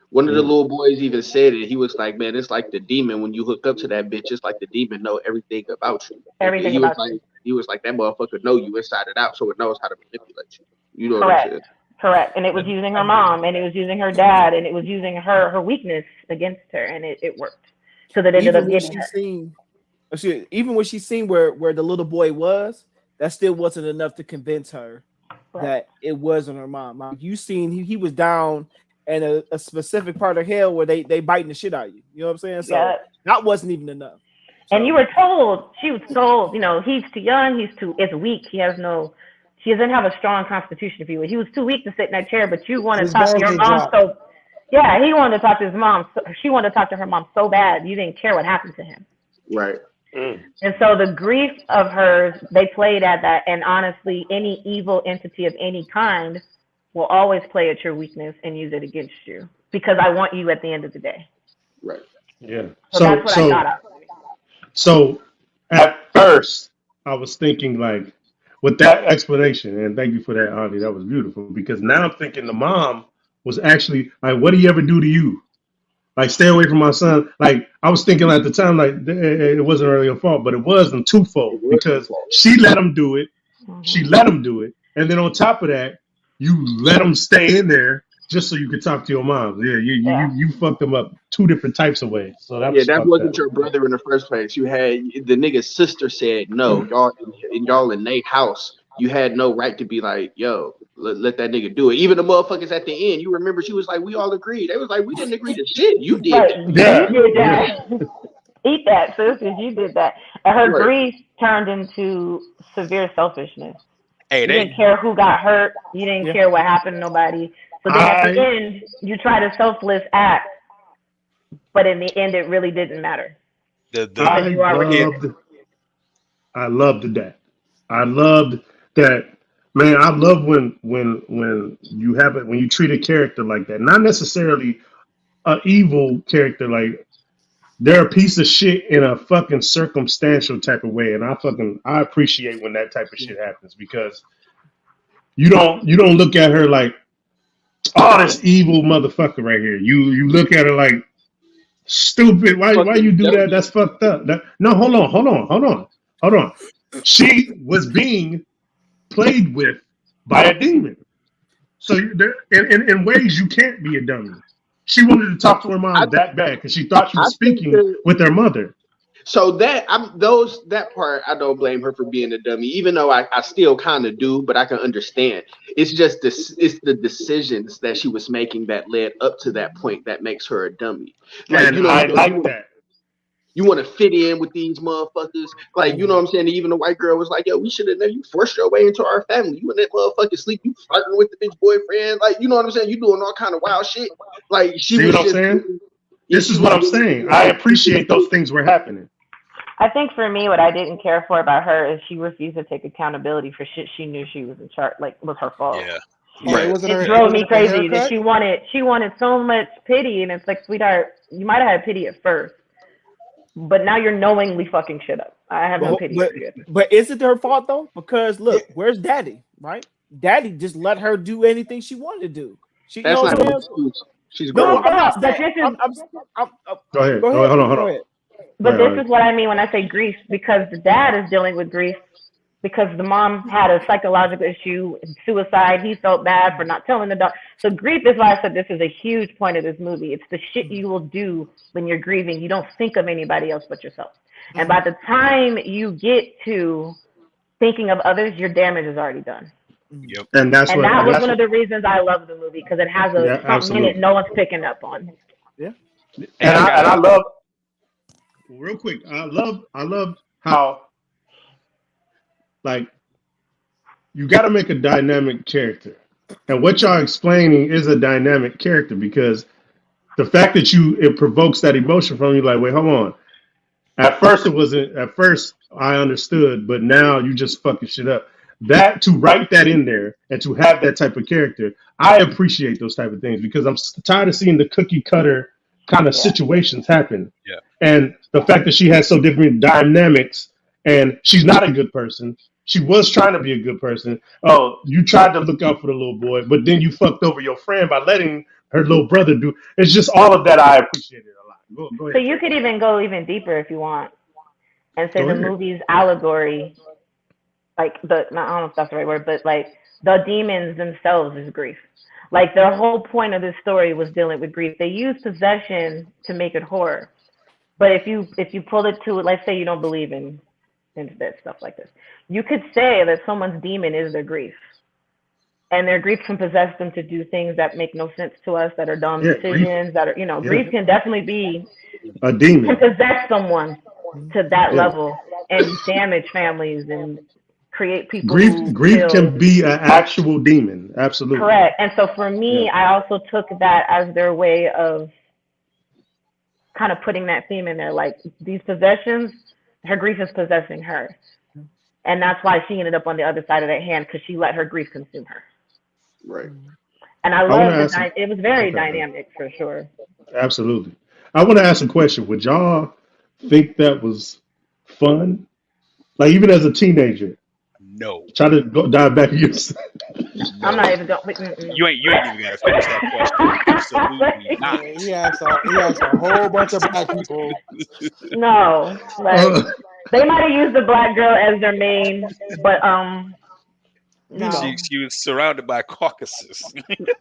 One of the little boys even said it. He was like, "Man, it's like the demon when you hook up to that bitch. It's like the demon know everything about you. Everything he about was you. like, he was like that motherfucker know you inside and out, so it knows how to manipulate you. You know what I'm saying? Correct. And it was using her mom, and it was using her dad, and it was using her weakness against her, and it worked. So that it ended up getting her. Even when she seen where the little boy was, that still wasn't enough to convince her that it wasn't her mom. Like you seen he was down in a specific part of hell where they biting the shit out of you. You know what I'm saying? So that wasn't even enough. So, and you were told, she was told, he's too young, it's weak, he doesn't have a strong constitution, if you will. He was too weak to sit in that chair, but you want to talk to your mom he wanted to talk to his mom. She wanted to talk to her mom so bad, you didn't care what happened to him. Right. And so the grief of hers, they played at that. And honestly, any evil entity of any kind will always play at your weakness and use it against you because I want you at the end of the day. Right. Yeah. So that's what I got out of it. So at first, I was thinking like, with that explanation, and thank you for that, Auntie, that was beautiful, because now I'm thinking the mom was actually like, what did he ever do to you? Like, stay away from my son. Like, I was thinking at the time, like, it wasn't really her fault, but it wasn't twofold because she let him do it. She let him do it. And then on top of that, you let him stay in there just so you could talk to your mom. Yeah, Yeah. you fucked them up two different types of ways. So that Yeah, was that fucked up. wasn't your brother in the first place. You had the nigga's sister said no. Y'all in their house. You had no right to be like, yo, let that nigga do it. Even the motherfuckers at the end, you remember she was like, we all agreed. They was like, we didn't agree to shit. You did Right. that. Yeah, You did yeah. that. Eat that, sis, because you did that. And her Right. grief turned into severe selfishness. Hey, You they didn't care who got hurt. You didn't Yeah. care what happened to nobody. So then at the I end, you tried a selfless act, but in the end, it really didn't matter the because I you already yeah, knew. loved that. I loved that. Man, I love when you have it when you treat a character like that. Not necessarily an evil character, like they're a piece of shit in a fucking circumstantial type of way. And I appreciate when that type of shit happens because you don't look at her like, oh, this evil motherfucker right here. You look at her like stupid. Why you Fucking do that? dummy. That's fucked up. No, hold on. She was being played with by a demon. So in ways you can't be a dummy. She wanted to talk to her I mom that bad because she thought she I was think speaking that with her mother. so that part I don't blame her for being a dummy, even though I still kind of do, but I can understand. It's just this it's the decisions that she was making that led up to that point that makes her a dummy. Like, And I like that. you want to fit in with these motherfuckers. Like, you know what I'm saying? Even the white girl was like, yo, we should have never, you forced your way into our family. You in that motherfucking sleep, you flirting with the bitch boyfriend. Like, you know what I'm saying? You doing all kind of wild shit. Like, she See was what I'm just, saying? yeah, This she is what was I'm really saying. I appreciate those things were happening. I think for me, what I didn't care for about her is she refused to take accountability for shit she knew she was in charge, like was her fault. yeah. Oh, right. It drove me crazy that she wanted so much pity, and it's like, sweetheart, you might have had pity at first, but now you're knowingly fucking shit up. I have no pity for you. But is it her fault though? Because look, Yeah. where's Daddy? Right? Daddy just let her do anything she wanted to do. She, you That's know not what an I'm saying? excuse. She's No, grown. I'm not But saying. this is Go ahead. Go ahead. Hold Go on. ahead. But Go this ahead. is what I mean when I say grief, because the dad is dealing with grief because the mom had a psychological issue, suicide. He felt bad for not telling the doctor. So grief is why I said this is a huge point of this movie. It's the shit you will do when you're grieving. You don't think of anybody else but yourself. And by the time you get to thinking of others, your damage is already done. Yep. And that's And what that was one of the reasons I love the movie, because it has yeah, something in it absolutely. no one's picking up on. Yeah. Hey, I I got love real quick. I love how like you got to make a dynamic character, and what y'all explaining is a dynamic character because the fact that it provokes that emotion from you, like, wait, hold on. At first, it wasn't. At first, I understood, but now you just fucking shit up. That to write that in there and to have that type of character, I appreciate those type of things because I'm tired of seeing the cookie cutter kind of Yeah. situations happen. Yeah. And the fact that she has so different dynamics, and she's not a good person. She was trying to be a good person. Oh, you tried to look out for the little boy, but then you fucked over your friend by letting her little brother do. It's just all of that I appreciated a lot. Go So ahead. you could even go even deeper if you want and say Go the ahead. movie's allegory, like I don't know if that's the right word, but like the demons themselves is grief. Like the whole point of this story was dealing with grief. They use possession to make it horror. But if you pull it to, let's say you don't believe in that stuff like this, you could say that someone's demon is their grief. And their grief can possess them to do things that make no sense to us, that are dumb Yeah, grief. decisions, that are, Yeah. grief can definitely be, A can demon. possess someone to that Yeah. level and damage families and create people Grief who grief feel can be an actual demon. Absolutely. correct. And so for me, Yeah. I also took that as their way of kind of putting that theme in there. Like these possessions, her grief is possessing her. And that's why she ended up on the other side of that hand, because she let her grief consume her. Right. And I wanna love ask it was very okay. dynamic for sure. Absolutely. I want to ask a question. Would y'all think that was fun? Like even as a teenager, no. try to dive back in your I'm No. not even going. You ain't even gotta finish that question. Absolutely not. He asked a whole bunch of black people. No, like they might have used the black girl as their main, but You know. She was surrounded by Caucasus.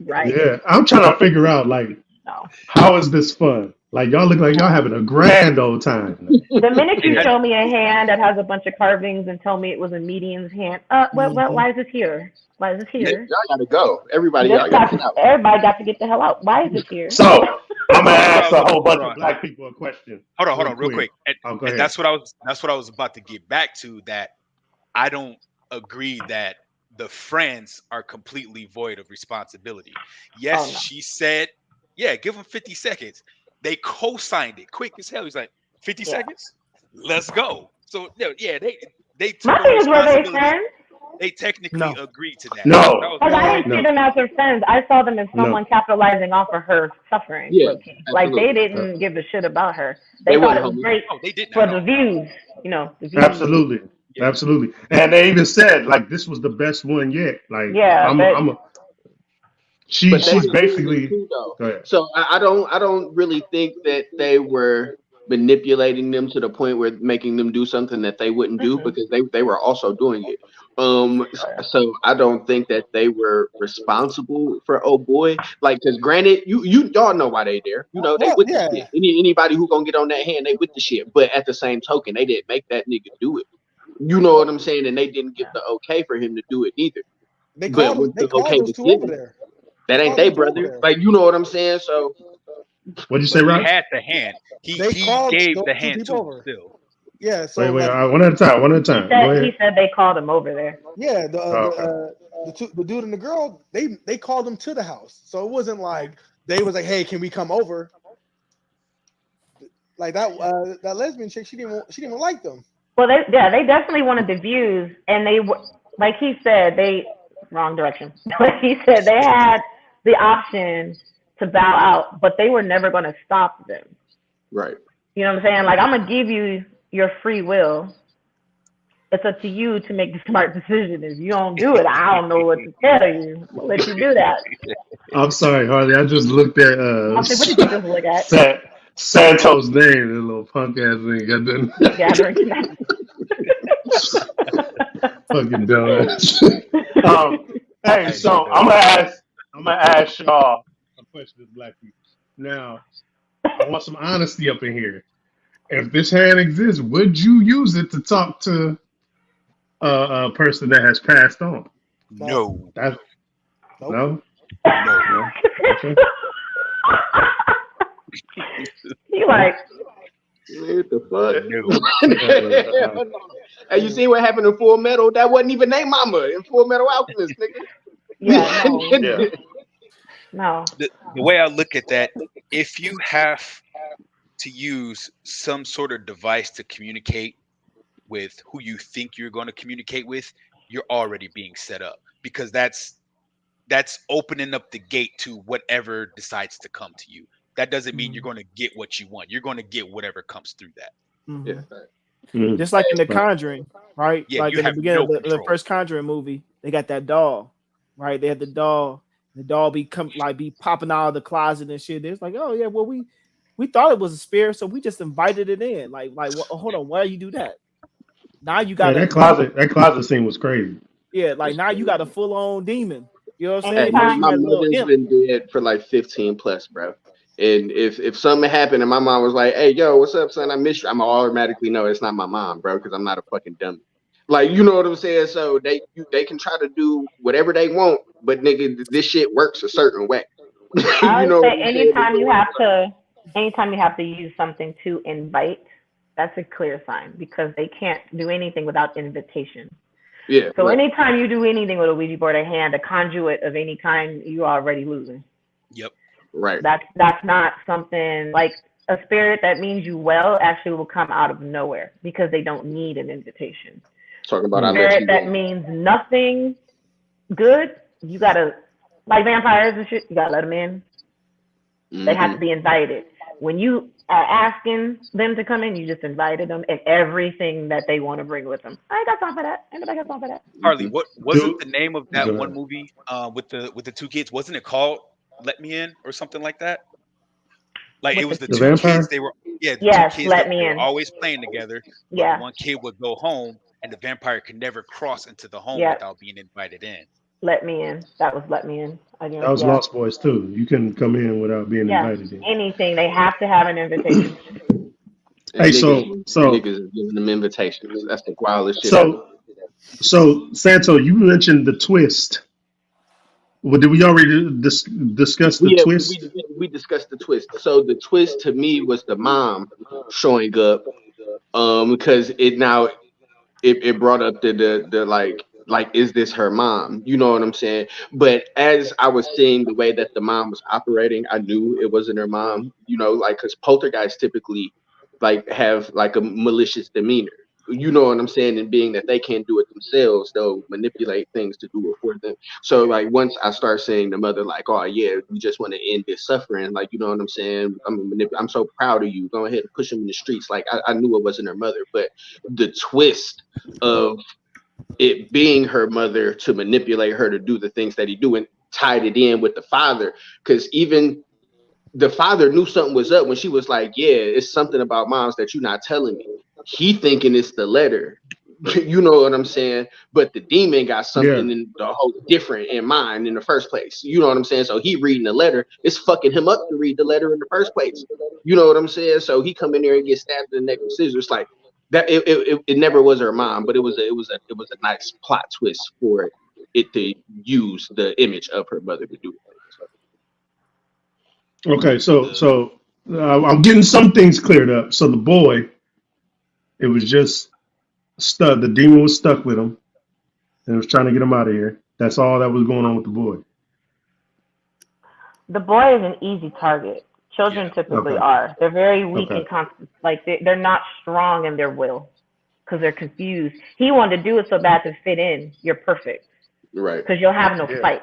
Right. Yeah, I'm trying to figure out like No. how is this fun? Like y'all look like y'all having a grand old time. The minute They you had- show me a hand that has a bunch of carvings and tell me it was a medium's hand, why is this here? Why is this Y'all here? gotta go. Everybody, This y'all gotta get got, out. everybody got to get the hell out. Why is this here? So I'm gonna ask a Hold on, whole bunch hold of on. black people a question. Hold on, real quick. And, Oh, go and ahead. that's what I was about to get back to. That I don't agree that the friends are completely void of responsibility. Yes, Oh, no. she said, yeah, give them 50 seconds. They co-signed it quick as hell. He's like, 50 Yeah. seconds? Let's go. So yeah, they My took a thing is, were they responsibility. friends? They technically No. agreed to that. No. That was Because I No. didn't see No. them as her friends. I saw them as someone capitalizing off of her suffering. Yeah, low-key. Like they absolutely. didn't give a shit about her. They They thought wasn't it was homies. great oh, they didn't for at the all. views. You know, the views. Absolutely. Yeah. Absolutely. And they even said like this was the best one yet. Like Yeah, I'm but I'm a But they she's were doing it basically too, though. go ahead. So I don't really think that they were manipulating them to the point where making them do something that they wouldn't do, because they were also doing it. So I don't think that they were responsible for oh boy. Like, because granted, you y'all know why they there. You know, they Well, with yeah. the shit. Anybody who gonna get on that hand, they with the shit. But at the same token, they didn't make that nigga do it. You know what I'm saying? And they didn't give the okay for him to do it either. They But called once they the called okay those was two over given, there. that ain't Called they those two over brother. there. Like, you know what I'm saying? So What'd you say, But he Rob? had the hand. He They called gave those the two hand people to him over. still. Yeah. So Wait, like, one at a time. One at a he time. Go said ahead. they called him over there. yeah, Okay. the dude and the girl, they called them to the house. So it wasn't like they was like, hey, can we come over? Like that lesbian chick, she didn't even like them. Well, they definitely wanted the views, and they like he said they wrong direction. But he said they had the option to bow out, but they were never going to stop them. right. You know what I'm saying? Like, I'm gonna give you your free will. It's up to you to make the smart decision. If you don't do it, I don't know what to tell you. I'll let you do that. I'm sorry, Harley. I just looked at I'll say, what did you just look at? Santos' name, that little punk ass thing. Gathering tonight. Fucking dumbass. Hey, so I'm gonna ask y'all a question as black people. Now, I want some honesty up in here. If this hand exists, would you use it to talk to a person that has passed on? No. That Nope. no, No. no. Okay. You like, What the fuck? No. Hey, you see what happened in Full Metal? That wasn't even their mama in Full Metal Alchemist, nigga. yeah, no, Yeah. no. The way I look at that, if you have to use some sort of device to communicate with who you think you're going to communicate with, you're already being set up, because that's opening up the gate to whatever decides to come to you. That doesn't mean you're going to get what you want. You're going to get whatever comes through that. Mhm. Yeah. Mhm. Just like in The Conjuring, right? Yeah, Like you in the have beginning no of the control. first Conjuring movie, they got that doll, right? They had the doll. The doll be popping out of the closet and shit. It's like, oh yeah, well we thought it was a spirit, so we just invited it in. Hold on, why you do that? Now you got Yeah, that closet scene was crazy. yeah, like now you got a full on demon. You know what I'm Hey, saying? my, First you my had a little mother's imp. been dead for like 15 plus, bro. And if something happened and my mom was like, hey, yo, what's up, son? I miss you. I'm automatically know it's not my mom, bro, because I'm not a fucking dummy. Like, you know what I'm saying? So they can try to do whatever they want, but nigga, this shit works a certain way. I You would know what say I'm saying? anytime you have to use something to invite, that's a clear sign because they can't do anything without invitation. Yeah. So right. anytime you do anything with a Ouija board, a hand, a conduit of any kind, you're already losing. Yep. Right. That's not something like a spirit that means you well actually will come out of nowhere because they don't need an invitation. Talking about I let Spirit you that go. means nothing good, you gotta like vampires and shit, you gotta let them in. They have to be invited. When you are asking them to come in, you just invited them and everything that they want to bring with them. I ain't got time for that. Anybody got time for that? Harley, what wasn't Dude, the name of go that ahead. one movie with the two kids? Wasn't it called Let Me In or something like that? Like it With was the The two kids. vampire? They were the Yes, two kids let that me they were in. always playing together. But Yeah. one kid would go home and the vampire can never cross into the home Yep. without being invited in. Let me in. That was let me in. I That was yeah. Lost Boys too. You couldn't come in without being Yeah. invited in. Anything. They have to have an invitation. Hey, And niggas is giving them invitations. That's the wildest shit ever. so Santo, you mentioned the twist. Well, did we already discuss the Yeah, twist? we discussed the twist. So the twist to me was the mom showing up, because it brought up the like is this her mom? You know what I'm saying? But as I was seeing the way that the mom was operating, I knew it wasn't her mom. You know, like because poltergeists typically like have like a malicious demeanor. You know what I'm saying? And being that they can't do it themselves, they'll manipulate things to do it for them. So like once I start seeing the mother like, oh yeah, we just want to end this suffering, like you know what I'm saying? I'm so proud of you. Go ahead and push him in the streets. Like I knew it wasn't her mother, but the twist of it being her mother to manipulate her to do the things that he do and tied it in with the father, because even the father knew something was up when she was like, yeah, it's something about moms that you're not telling me. He thinking it's the letter. You know what I'm saying? But the demon got Yeah. something in the whole different in mind in the first place. You know what I'm saying? So he reading the letter, it's fucking him up to read the letter in the first place. You know what I'm saying? So he come in there and get stabbed in the neck with scissors. Like that, it never was her mom, but it was a nice plot twist for it to use the image of her mother to do it. Okay, The I'm getting some things cleared up. So the boy, it was just stuck. The demon was stuck with him, and it was trying to get him out of here. That's all that was going on with the boy. The boy is an easy target. yeah, Children typically Okay. are. They're very weak Okay. and constant. Like they're not strong in their will because they're confused. He wanted to do it so bad to fit in. You're perfect Right. because you'll have no Yeah. fight.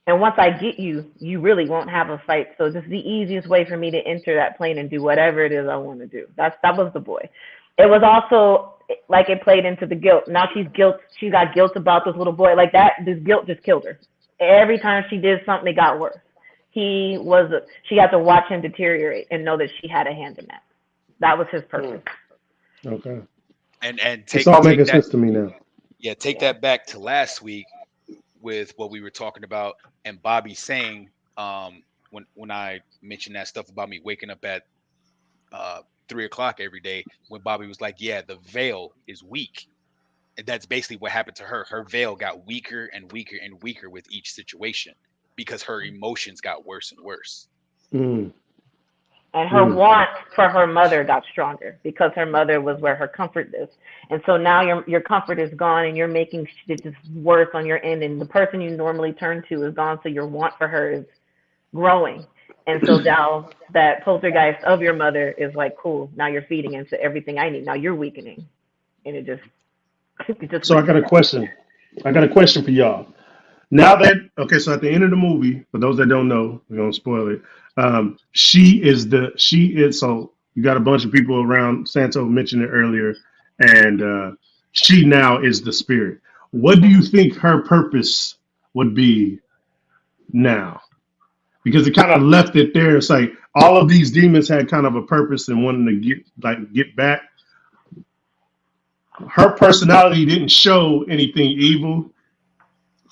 And once I get you, you really won't have a fight. So this is the easiest way for me to enter that plane and do whatever it is I want to do. That was the boy. It was also like it played into the guilt. Now she got guilt about this little boy. Like that, this guilt just killed her. Every time she did something, it got worse. She had to watch him deteriorate and know that she had a hand in that. That was his purpose. Okay. and It's all making take that, sense to me now. yeah, take Yeah. that back to last week with what we were talking about and Bobby saying, when I mentioned that stuff about me waking up at 3 o'clock every day, when Bobby was like, yeah, the veil is weak. And that's basically what happened to her. Her veil got weaker and weaker and weaker with each situation because her emotions got worse and worse. Mm, And her mm. want for her mother got stronger because her mother was where her comfort is. And so now your comfort is gone and you're making shit just worse on your end. And the person you normally turn to is gone. So your want for her is growing. And so now that poltergeist of your mother is like, cool, now you're feeding into everything I need. Now you're weakening. And it just So I went got from a there. question. I got a question for y'all. Now that okay, so at the end of the movie, for those that don't know, we're gonna spoil it. She is so you got a bunch of people around. Santo mentioned it earlier, and she now is the spirit. What do you think her purpose would be now? Because it kind of left it there. It's like all of these demons had kind of a purpose and wanting to get back. Her personality didn't show anything evil.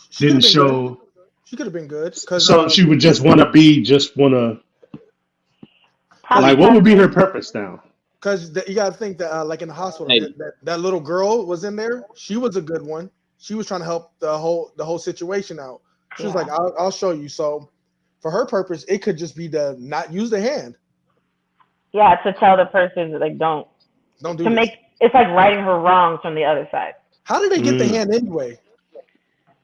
She could Didn't have been good. show. She could have been good because So she would just want to Probably like, what would test be her it. purpose now? you got to think that like in the hospital Hey, that little girl was in there. She was a good one. She was trying to help the whole situation out. She was like, Yeah. I'll show you. So for her purpose, it could just be to not use the hand. Yeah, to tell the person that like don't Don't to do this. make it's like righting her wrongs from the other side. How did they get the Mm, hand anyway?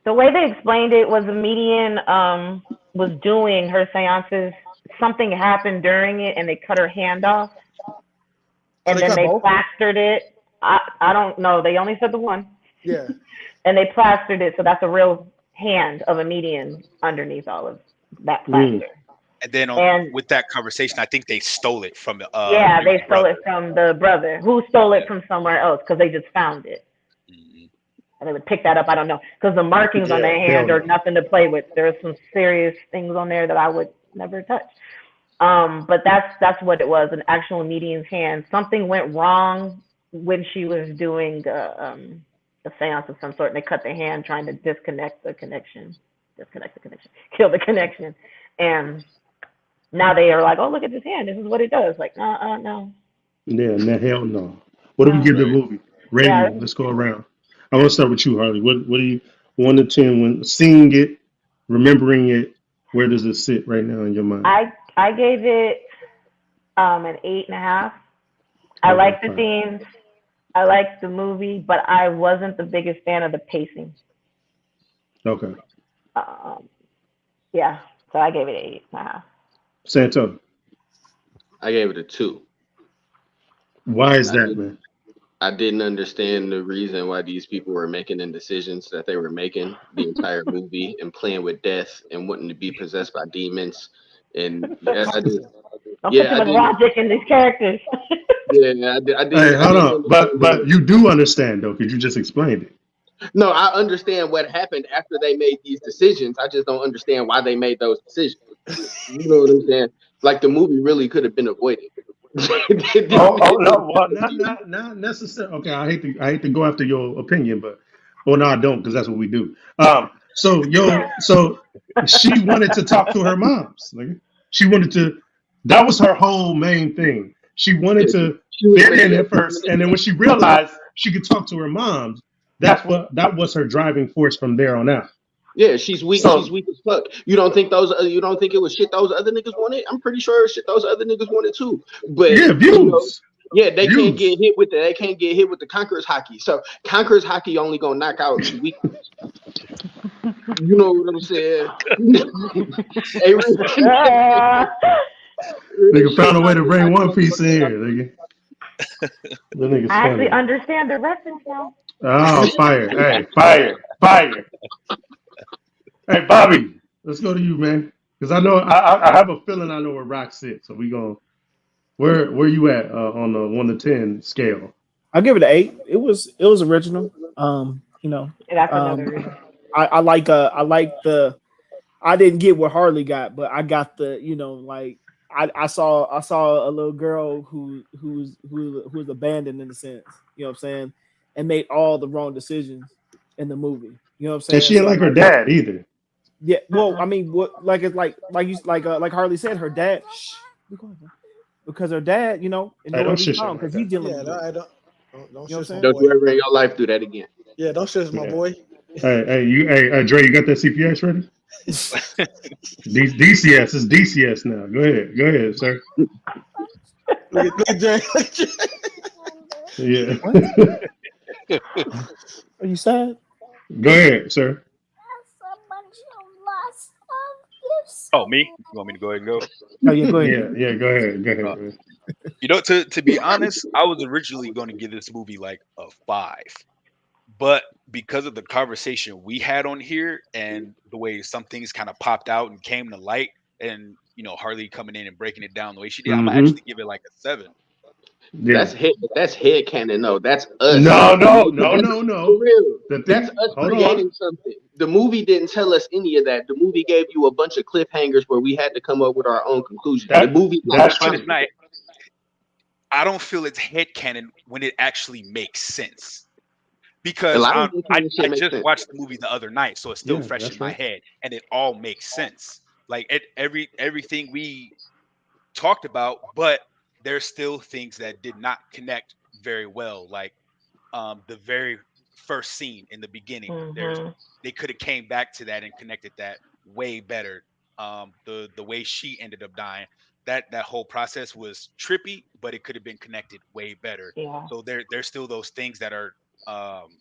The way they explained it was the median was doing her seances. Something happened during it, and they cut her hand off, Oh, and they then cut they both. plastered it. I don't know. They only said the one, Yeah. and they plastered it, so that's a real hand of a median underneath all of that mm, plaster. And then on And with that conversation, I think they stole it from yeah, the they stole brother. it from the brother who stole it Yeah. from somewhere else because they just found it. Mhm. And they would pick that up. I don't know because the markings on yeah, their hell hand are no. nothing to play with. There's some serious things on there that I would never touch. But that's what it was, an actual median's hand. Something went wrong when she was doing a seance of some sort, and they cut the hand trying to disconnect the connection, kill the connection, and now they are like, oh, look at this hand. This is what it does. Like, no, Yeah, no, hell no. What do we no. give the Right. movie? Yeah, Rating. Let's go around. I want to start with you, Harley. What do you 1 to 10 when seeing it, remembering it? Where does it sit right now in your mind? I gave it an 8.5. I Okay, like the fine. scenes. I like the movie, but I wasn't the biggest fan of the pacing. Okay. Um, yeah, so I gave it an 8.5. Santo, I gave it a 2. why is I that, did. man? I didn't understand the reason why these people were making the decisions that they were making the entire movie and playing with death and wanting to be possessed by demons. And yeah, I did. Don't put too Yeah, I much didn't. logic in these characters. Yeah, I Hey, didn't. I hold didn't on. understand But you do understand though, because you just explained it. No, I understand what happened after they made these decisions. I just don't understand why they made those decisions. You know what I'm saying? Like the movie really could have been avoided. Oh no, well not necessarily. Okay, I hate to go after your opinion, but well no I don't because that's what we do. So she wanted to talk to her moms. Like, she wanted to. That was her whole main thing. She Yeah, wanted to she was fit in making a at first, and then when she realized she could talk to her moms, that was her driving force from there on out. Yeah, she's weak. She's So weak as fuck. You don't think those? You don't think it was shit those other niggas wanted? I'm pretty sure it was shit those other niggas wanted too. But yeah, you know, views, yeah, they can't views. get hit with the. They can't get hit with the conqueror's hockey. So conqueror's hockey only gonna knock out weak. You know what I'm saying? Hey, real Nigga shit. found a way to Conqueror's bring hockey One only Piece gonna in knock here, nigga. That nigga's I actually funny. understand the reference now. Oh, fire. Hey, fire. Hey, Bobby, let's go to you, man. Because I know I have a feeling I know where Rock sits. So we going where you at on the 1 to 10 scale? I'll give it an 8. It was original. You know, That's um, another reason. I like the. I didn't get what Harley got, but I got the. Like I saw a little girl who was abandoned in a sense. You know what I'm saying, and made all the wrong decisions in the movie. You know what I'm And saying? she ain't So like her like, dad either. yeah. Well, Uh-uh. I mean, what like it's like Harley said, her dad. Shh, be quiet, bro. Because her dad, and Hey, nowhere don't to be shit on found like because he's that. dealing Yeah, with no, it. I don't You know what I'm shush my saying? Don't you boy. ever in your life do that again. Yeah, don't shush my Yeah. boy. Hey, Dre, you got that CPS ready? DCS is DCS now. Go ahead, sir. Look at Jay. Look at Jay. Yeah. What? Are you sad? Go ahead, sir. Oh, me? You want me to go ahead and go? Oh yeah, go ahead. Yeah. Go ahead, Uh, man. to be honest, I was originally going to give this movie like a 5, but because of the conversation we had on here and the way some things kind of popped out and came to light, and Harley coming in and breaking it down the way she did, I'm gonna Mm-hmm. actually give it like a 7. Yeah. That's head canon though. That's us making for No. real. The That's thing, us hold on. creating something. The movie didn't tell us any of that. The movie gave you a bunch of cliffhangers where we had to come up with our own conclusions. The movie's not That's But true. it's responsible. not. I don't feel it's headcanon when it actually makes sense. A Because lot of I, this I kind of I shit makes just sense. watched the movie the other night, so it's still Yeah, fresh in that's my right. head, and it all makes sense. Like everything we talked about, but there's still things that did not connect very well. Like the very first scene in the beginning, Mhm. they could have came back to that and connected that way better. The way she ended up dying, that whole process was trippy, but it could have been connected way better. Yeah. So there's still those things that are um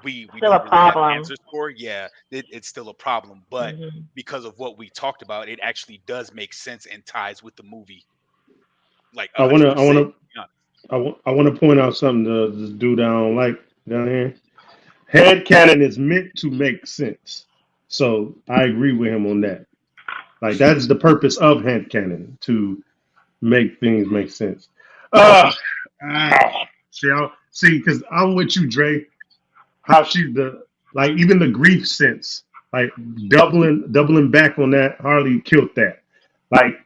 we Still don't a really have problem. answers for. Yeah, it's still a problem, but Mhm. because of what we talked about, it actually does make sense and ties with the movie like I wanna I 100%. wanna I want to point out something to this dude I don't like down here. Head canon is meant to make sense. So I agree with him on that. Like that is the purpose of head canon, to make things make sense. Uh see, because I'm with you, Dre. How she the like even the grief sense, like doubling back on that. Harley killed that. Like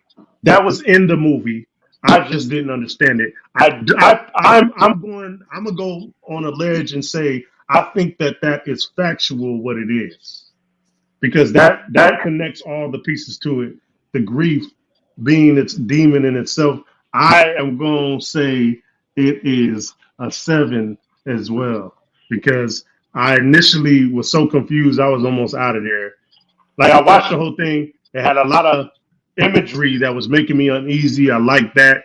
that was in the movie. I just didn't understand it. I'm gonna go on a ledge and say I think that is factual what it is because that connects all the pieces to it. The grief being its demon in itself. I am going to say it is a 7 as well because I initially was so confused I was almost out of there. Like I watched the whole thing. It had a lot of imagery that was making me uneasy. I liked that,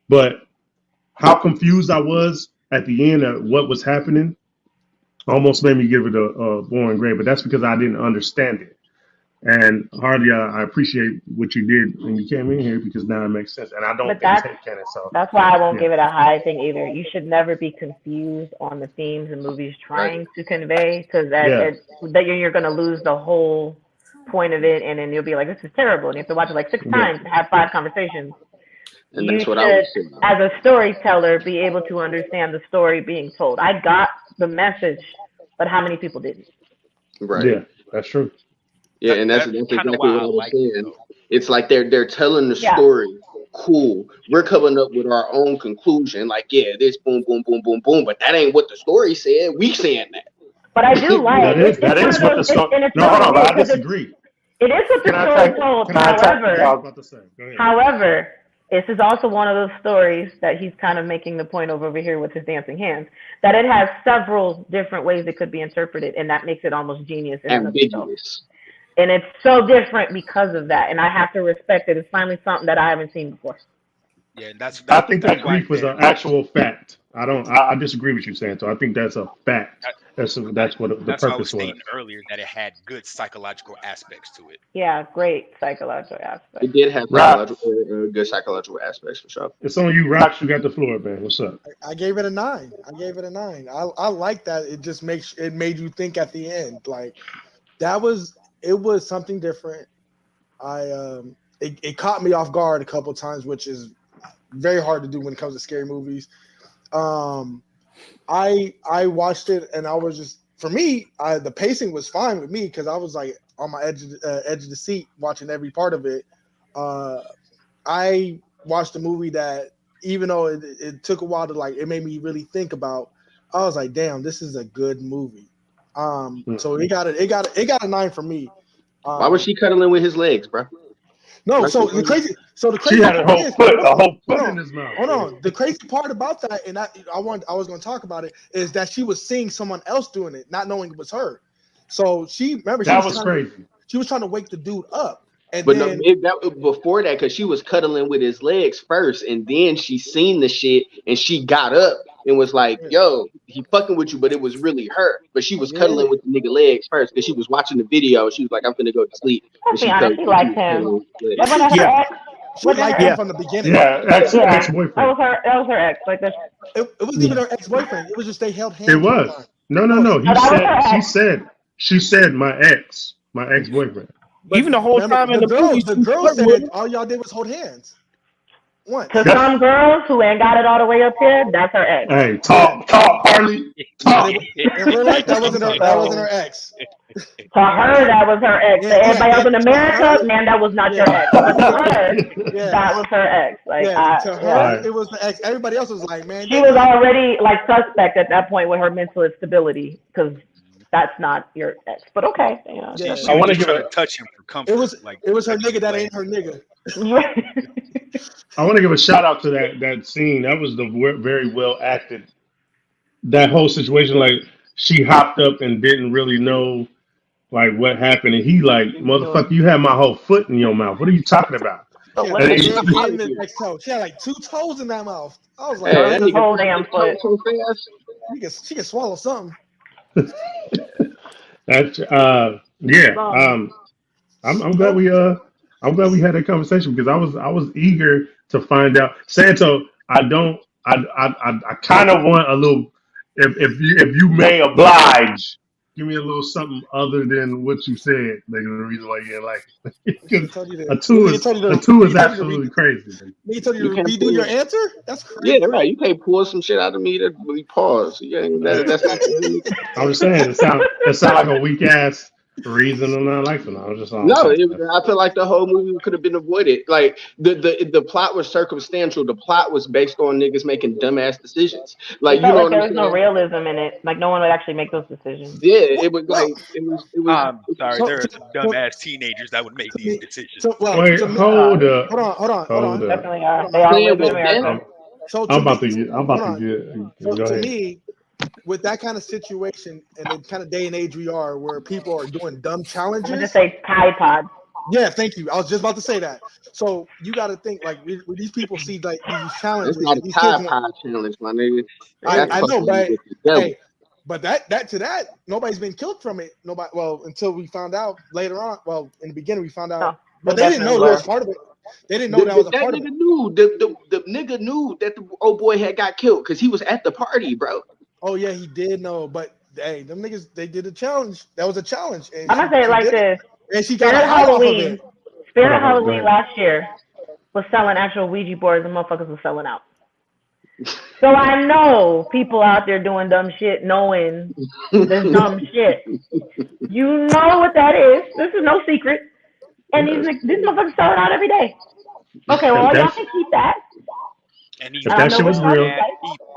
but how confused I was at the end of what was happening almost made me give it a boring grade. But that's because I didn't understand it. And Hardy, I appreciate what you did when you came in here because now it makes sense. And I don't But think it's hate canon. So that's why I won't yeah, give it a high thing either. You should never be confused on the themes the movie's Right. trying to convey, because yeah, that you're going to lose the whole point of it, and then you'll be like, "This is terrible," and you have to watch it like 6 times yeah. to have 5 conversations. And You that's what I should, was saying. as a storyteller, be able to understand the story being told. I got the message, but how many people didn't? Right. Yeah, that's true. Yeah, and that's That's that's kind of exactly why what I I was like it saying. though. It's like they're telling the Yeah, story. Cool. We're coming up with our own conclusion. Like, yeah, this boom, boom, boom, boom, boom. But that ain't what the story said. We saying that. but I do like That it's one is of what the those, story. and it's No, so hold on, but unique I because disagree. it is what Can the I story attack? told. Can I attack what I was However, about to say? Go ahead. However, this is also one of those stories that he's kind of making the point of over here with his dancing hands, that it has several different ways it could be interpreted, and that makes it almost genius in and of itself. Ambiguous. And it's so different because of that, and I have to respect it. It's finally something that I haven't seen before. Yeah, and I think that that's why I grief was said an actual fact. I disagree with you, Santo. I think that's a fact. that, That's what the that's why I was purpose was. stating earlier that it had good psychological aspects to it. Yeah, great psychological aspect. It did have Rock, good psychological aspects for sure. it's on you, Rocks. You got the floor, man. What's up? I gave it a 9. I like that. It made you think at the end. Like it was something different. It caught me off guard a couple times, which is very hard to do when it comes to scary movies. I watched it and I was just, for me, the pacing was fine with me because I was like on my edge of the seat watching every part of it. I watched a movie that, even though it took a while to, like, it made me really think about, I was like, damn, this is a good movie. So it got a 9 from me. Why was she cuddling with his legs, bro? No, Like, so the crazy She had a part whole is, foot, hold in on, his mouth. hold on. The crazy part about that, and I was going to talk about it, is that she was seeing someone else doing it, not knowing it was her. So That was crazy. she was trying to wake the dude up, and But no, then before that, because she was cuddling with his legs first, and then she seen the shit, and she got up and was like, "Yo, he fucking with you," but it was really her. But she was cuddling with the nigga legs first because she was watching the video. She was like, "I'm finna go to sleep." Let's be honest, she liked him. That Legs. wasn't her Yeah, ex. she Wasn't liked her him ex. from the beginning. Yeah, Yeah, that ex-boyfriend. was her. That was her ex. Like this. It wasn't even her ex-boyfriend. It was just they held hands It one was. time. No. Oh, that was her ex. She said my ex-boyfriend. But even the whole remember, time in the movie, the she girl flirted with said him. all y'all did was hold hands. Once. To That's some girls who ain't got it all the way up here, that's her ex. hey, talk, Harley, talk. In real life, that wasn't her ex. To her, that was her ex. To everybody else in America, man, that was not your ex. But to her, that was her ex. Like, to her, it was the ex. Everybody else was like, man, she was already like suspect at that point with her mental instability, because that's not your ex. But okay, you know, Yeah. She I was want to just give trying to a touch him for comfort. it was her touch nigga his that leg. ain't her nigga. I want to give a shout out to that scene. That was very well acted. That whole situation, like she hopped up and didn't really know like what happened, and he like, motherfucker, you had my whole foot in your mouth. What are you talking about? But She what had did the they big do? hand in the next toe. She had like 2 toes in that mouth. I was like, Hey, That that was his nigga whole touched damn his toe foot. so fast. she can swallow something. That's yeah. I'm glad we had that conversation because I was eager to find out. Santo, I kind of want a little if you may oblige, give me a little something other than what you said. Like the reason why you didn't like it. Because a two is absolutely crazy. He told you You to can't redo your pull. answer? That's crazy. Yeah, right. You can't pull some shit out of me that really pause. Yeah, that's not. I'm just saying it sound like a weak ass reason or not like it. I was just all I'm No, saying. I feel like the whole movie could have been avoided. Like the plot was circumstantial. The plot was based on niggas making dumbass decisions. It Like you felt know like what there I'm was no saying? realism in it. Like no one would actually make those decisions. Yeah, Well, it was well, like it was I'm sorry, so, there so, are some so dumbass teenagers that would make to these me, decisions. Wait, to me, hold up, hold hold on, up. Definitely are. hold They on. all playing live in with So, death. America. I'm, so I'm to me, about to get. I'm about hold to on. get. So Go to ahead. me, with that kind of situation and the kind of day and age we are, where people are doing dumb I'm gonna just challenges. say Tide Pod. Yeah, thank you. I was just about to say that. So you got to think like when these people see like these That's challenges not and a these kids Tide want. Pod challenge, my nigga. It That's is. I know, fucking but with the devil. hey, but that to that nobody's been killed from it. Nobody. Well, until we found out later on. Well, in the beginning we found out, No, but they they didn't definitely know that was were. part of it. They didn't know that was a That part of nigga it. knew the nigga knew that the old boy had got killed because he was at the party, bro. Oh yeah, he did know, but hey, them niggas they did a challenge. That was a challenge, and I'm gonna say it she like did it, this: and she got a Spirit high off of Halloween, it. Hold Spirit on, hold on. Go Halloween ahead. last year was selling actual Ouija boards, and motherfuckers was selling out. So I know people out there doing dumb shit, knowing this dumb shit. You know what that is. This is no secret. And Yeah. these motherfuckers selling out every day. Okay, If well y'all that's can keep that. And these if And I that know shit what was grown y'all real, ass like. people.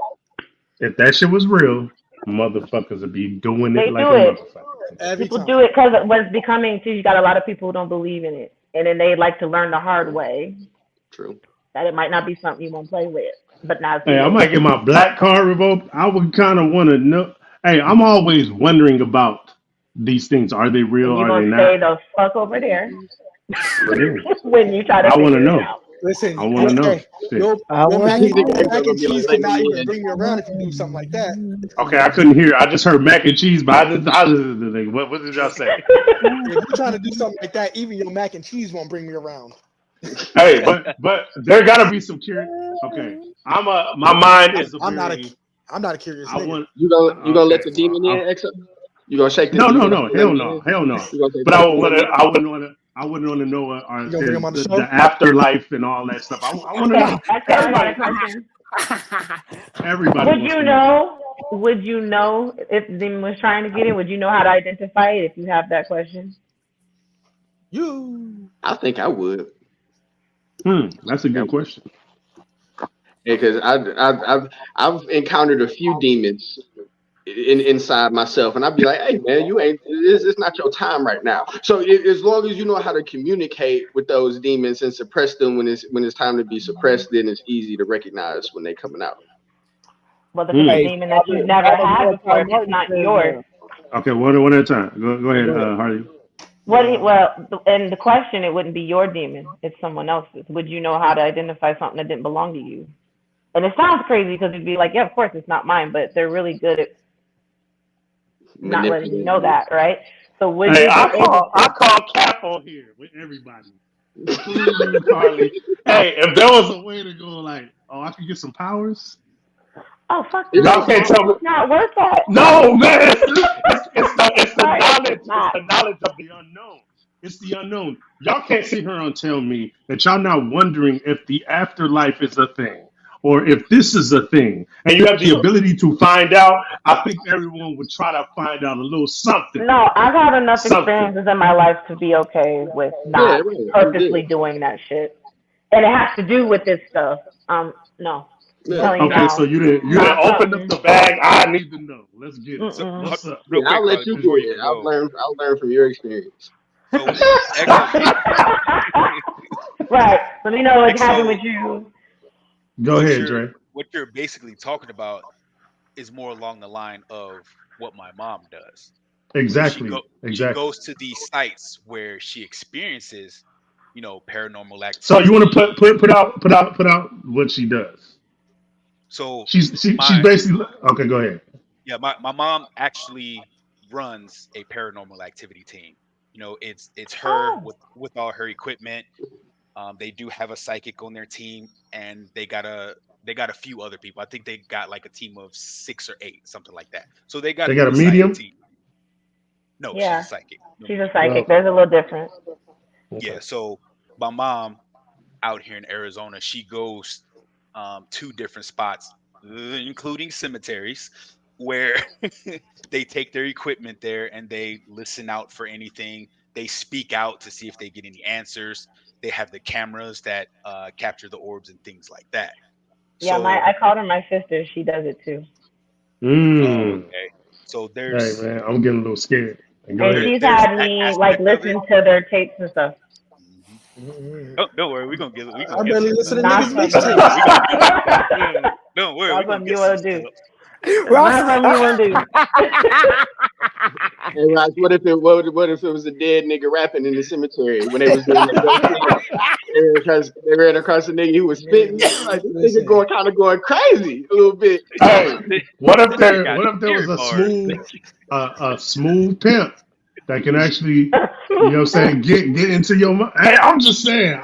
if that shit was real, motherfuckers would be doing it They like do a it. motherfucker. Every People time. do it because it was becoming too. You got a lot of people who don't believe in it, and then they like to learn the hard way True. that it might not be something you want to play with, but now it's too Hey, I late. might get my black card revoked. I would kind of want to know. Hey, I'm always wondering about these things. Are they real? And you're Are they gonna stay not? the fuck over there Yeah, when you try to I want to figure it know. out. I Listen, want to know. hey, Shit. I want to your Nigga mac gonna and be like, cheese let cannot me even in. bring me around if you do something like that. Okay, I couldn't hear. I just heard mac and cheese, but what did y'all say? If you're trying to do something like that, even your mac and cheese won't bring me around. Hey, but there gotta be some curious. Okay, my mind I'm, is a I'm not a very. I'm not a curious I nigga. want. You gonna let Okay, the well, demon in, Exo? You gonna shake the no, no, demon out no, and let hell him no, in? hell no. You gonna say, But fuck you, let me I in? wouldn't want to. I wouldn't want to know You gonna bring him on the the show? afterlife and all that stuff. I want to Okay, know. actually, I got a Everybody, question. everybody Would wants you to know. know? Would you know if the demon was trying to get in? Would you know how to identify it if you have that question? You. I think I would. That's a good question. Because I've encountered a few demons inside myself, and I'd be like, "Hey, man, you ain't. It's not your time right now." So as long as you know how to communicate with those demons and suppress them when it's time to be suppressed, then it's easy to recognize when they're coming out. Well, if it's a Hey, demon that you've never Father had before, Malachi if it's Martin not says, yours, Okay, one at a time. Go ahead, go ahead. Harley. well, and the question, it wouldn't be your demon; it's someone else's. Would you know how to identify something that didn't belong to you? And it sounds crazy because it'd be like, yeah, of course it's not mine, but they're really good at not letting you know Manipulating that, right? So would Hey, you be able I to? call Cap on here with everybody, including you, Harley. Hey, if there was a way to go, like, oh, I could get some powers. Oh fuck It's no, Y'all can't man! tell me. It's not worth that. No, man. It's the Sorry, knowledge. it's It's not. the knowledge of the unknown. It's the unknown. Y'all can't sit here and tell me that y'all not wondering if the afterlife is a thing or if this is a thing, and you have the ability to find out. I think everyone would try to find out a little something. No, I've had enough Something. experiences in my life to be okay with yeah, not right. I'm good. purposely doing that shit. And it has to do with this stuff. No. I'm Yeah, telling you Okay, Okay. so now. you didn't Not open up something. the bag. I need to know. Let's get it. So Mm-mm. What's up? real yeah. quick, I'll let Carly, you before get you it. go. I'll learn from your experience. So Exo, Right. Let me know what happened Exo, with you. Go ahead, Dre. what you're basically talking about is more along the line of what my mom does. Exactly. She Exactly. goes to these sites where she experiences, paranormal So you want to activity. put out what she does. So She's my basically okay. Go ahead. yeah, my mom actually runs a paranormal activity team. It's her Oh. with all her equipment. They do have a psychic on their team, and they got a few other people. I think they got like a team of 6 or 8, something like that. So they got They a got a good sized medium. team. No, she's a Yeah. psychic, no She's a medium. psychic. Oh, There's a little difference. okay. Yeah. So my mom out here in Arizona, she goes to different spots, including cemeteries. where they take their equipment there and they listen out for anything. They speak out to see if they get any answers. They have the cameras that capture the orbs and things like that. Yeah, So, I called her my sister. She does it too, oh, Mm. okay. So Hey man, I'm getting a little scared. Go and ahead. she's there's had that me like aspect of it. listen to their tapes and stuff. Mhm. Mhm. Don't worry, we gonna I get barely some listen to Not niggas something. mixtapes. we gonna get some stuff. Don't worry, we're Not gonna something you get some want to do. stuff. Ross, Not something you want to do. Hey, Ross, what if it was a dead nigga rapping in the cemetery when they was doing that ghost thing? They ran across a nigga, he was spitting. Like, this nigga Listen, going crazy a little bit. Hey, what if This nigga there got was spirit a bars. smooth pimp that can actually, you know what I'm saying, get into your mind. Hey, I'm just saying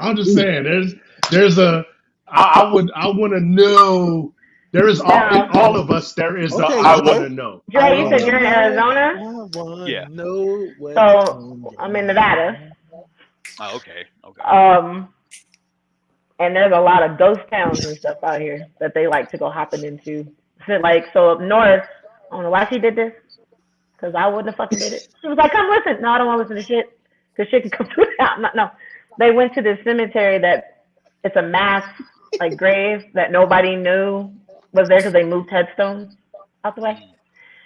there's a I want to know there is all in Now, all of us there is a okay, I want okay. to know. I Dre, you said wanna you're in know. Arizona, I wanna Yeah. know what's so on your I'm in Nevada. mind. Oh, okay. Okay. Um, and there's a lot of ghost towns and stuff out here that they like to go hopping into. So up north, I don't know why she did this, because I wouldn't have fucking did it. She was like, "Come listen." No, I don't want to listen to shit, because shit can come through the house. No, they went to this cemetery that it's a mass like grave that nobody knew was there because they moved headstones out the way. Mm,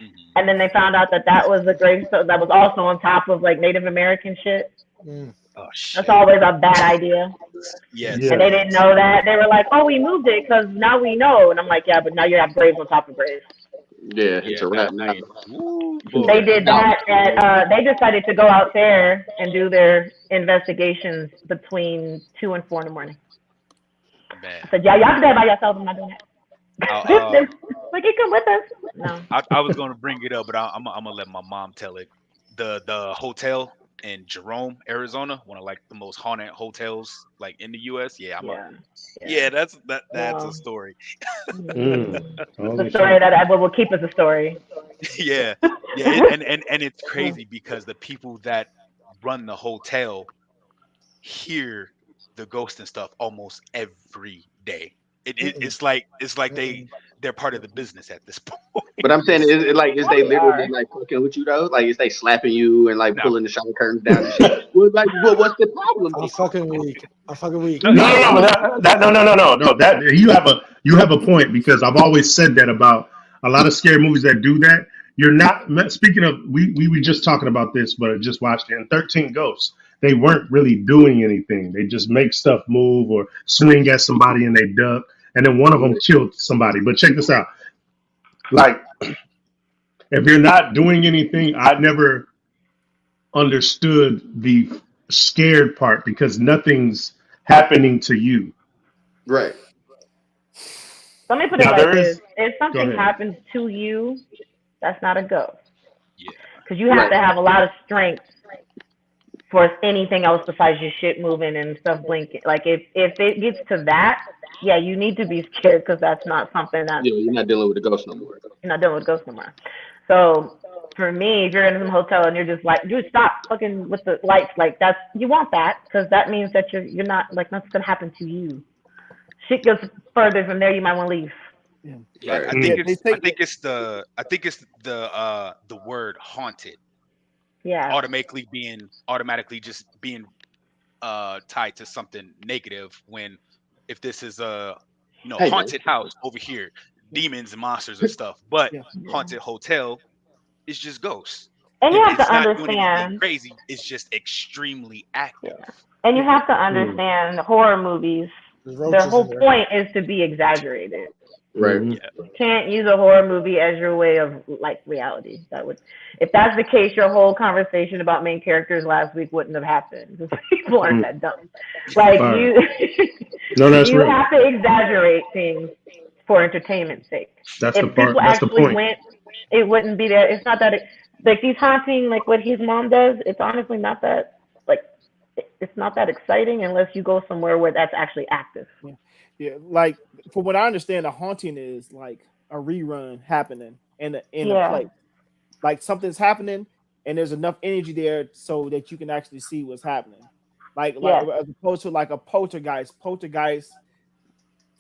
mhm. And then they found out that that was a gravestone that was also on top of like Native American shit. Mm. Oh That's shit. always a bad idea. Yes, And it Yeah. they didn't is. know that. They were like, "Oh, we moved it because now we know." And I'm like, "Yeah, but now you have graves on top of graves." Yeah, it's Yeah, a that. rap now. Woo, They boy. did Now, that at. They decided to go out there and do their investigations between 2 and 4 in the morning. I Man. said, "Yeah, y'all can do it by yourselves. I'm not doing I, that." Like, you come with us. No. I was gonna bring it up, but I'm gonna let my mom tell it. The hotel in Jerome, Arizona, one of like the most haunted hotels like in the U.S. Yeah, Yeah. Yeah. yeah, that's a Well, story. Mm. the Holy story shit. that I will keep as a story. Yeah, yeah, and it's crazy because the people that run the hotel hear the ghost and stuff almost every day. Mm-mm, It's like mm-mm. they're part of the business at this point. but I'm saying, is they Probably literally are. like fucking with you though? Like, is they slapping you and like No, pulling the shower curtains down and shit? Well, like, what's the problem I'm then? fucking weak. I'm fucking weak. no, No, it, no, it, no, no. That you have a point because I've always said that about a lot of scary movies that do that. You're not speaking of. We were just talking about this, but I just watched it. In 13 Ghosts, they weren't really doing anything. They just make stuff move or swing at somebody and they duck. And then one of them killed somebody. But check this out. Like, if you're not doing anything, I never understood the scared part because nothing's happening to you. Right. Let me put it Now like there this: is. if Go something ahead. happens to you, that's not a ghost, yeah, because you have Right. to have a lot of strength for anything else besides your shit moving and stuff blinking. Like if it gets to that, yeah, you need to be scared because that's not something that's Yeah, you're not dealing with the ghost no more. you're not dealing with ghosts no more. So for me, if you're in some hotel and you're just like, dude, stop fucking with the lights, like that's you want that because that means that you're not like nothing's gonna happen to you. Shit goes further from there, you might want to leave. Yeah, yeah. Right. yeah. They I say think it's the word haunted Yeah, automatically just being tied to something negative when if this is a Hey man. haunted house over here, demons and monsters and stuff, but yeah. yeah. haunted hotel is just ghosts. And you have to It's not doing anything understand, crazy. It's just extremely yeah, active. and you Yeah. have to Mm, understand horror movies. There's Their roaches in whole there. point is to be exaggerated. Right. hmm Yeah, You can't use a horror movie as your way of like reality. That would, if that's the case, your whole conversation about main characters last week wouldn't have happened. People aren't mm. that dumb. Like All right. you, No, that's you real. have to exaggerate things for entertainment's sake. That's the If people part. That's the actually point. went, it wouldn't be there. It's not that like these haunting, like what his mom does. It's honestly not that like it's not that exciting unless you go somewhere where that's actually active. Yeah, yeah. Like from what I understand, a haunting is like a rerun happening in a Yeah. place. Like something's happening, and there's enough energy there so that you can actually see what's happening. Like Yes. as opposed to like a poltergeist. Poltergeist,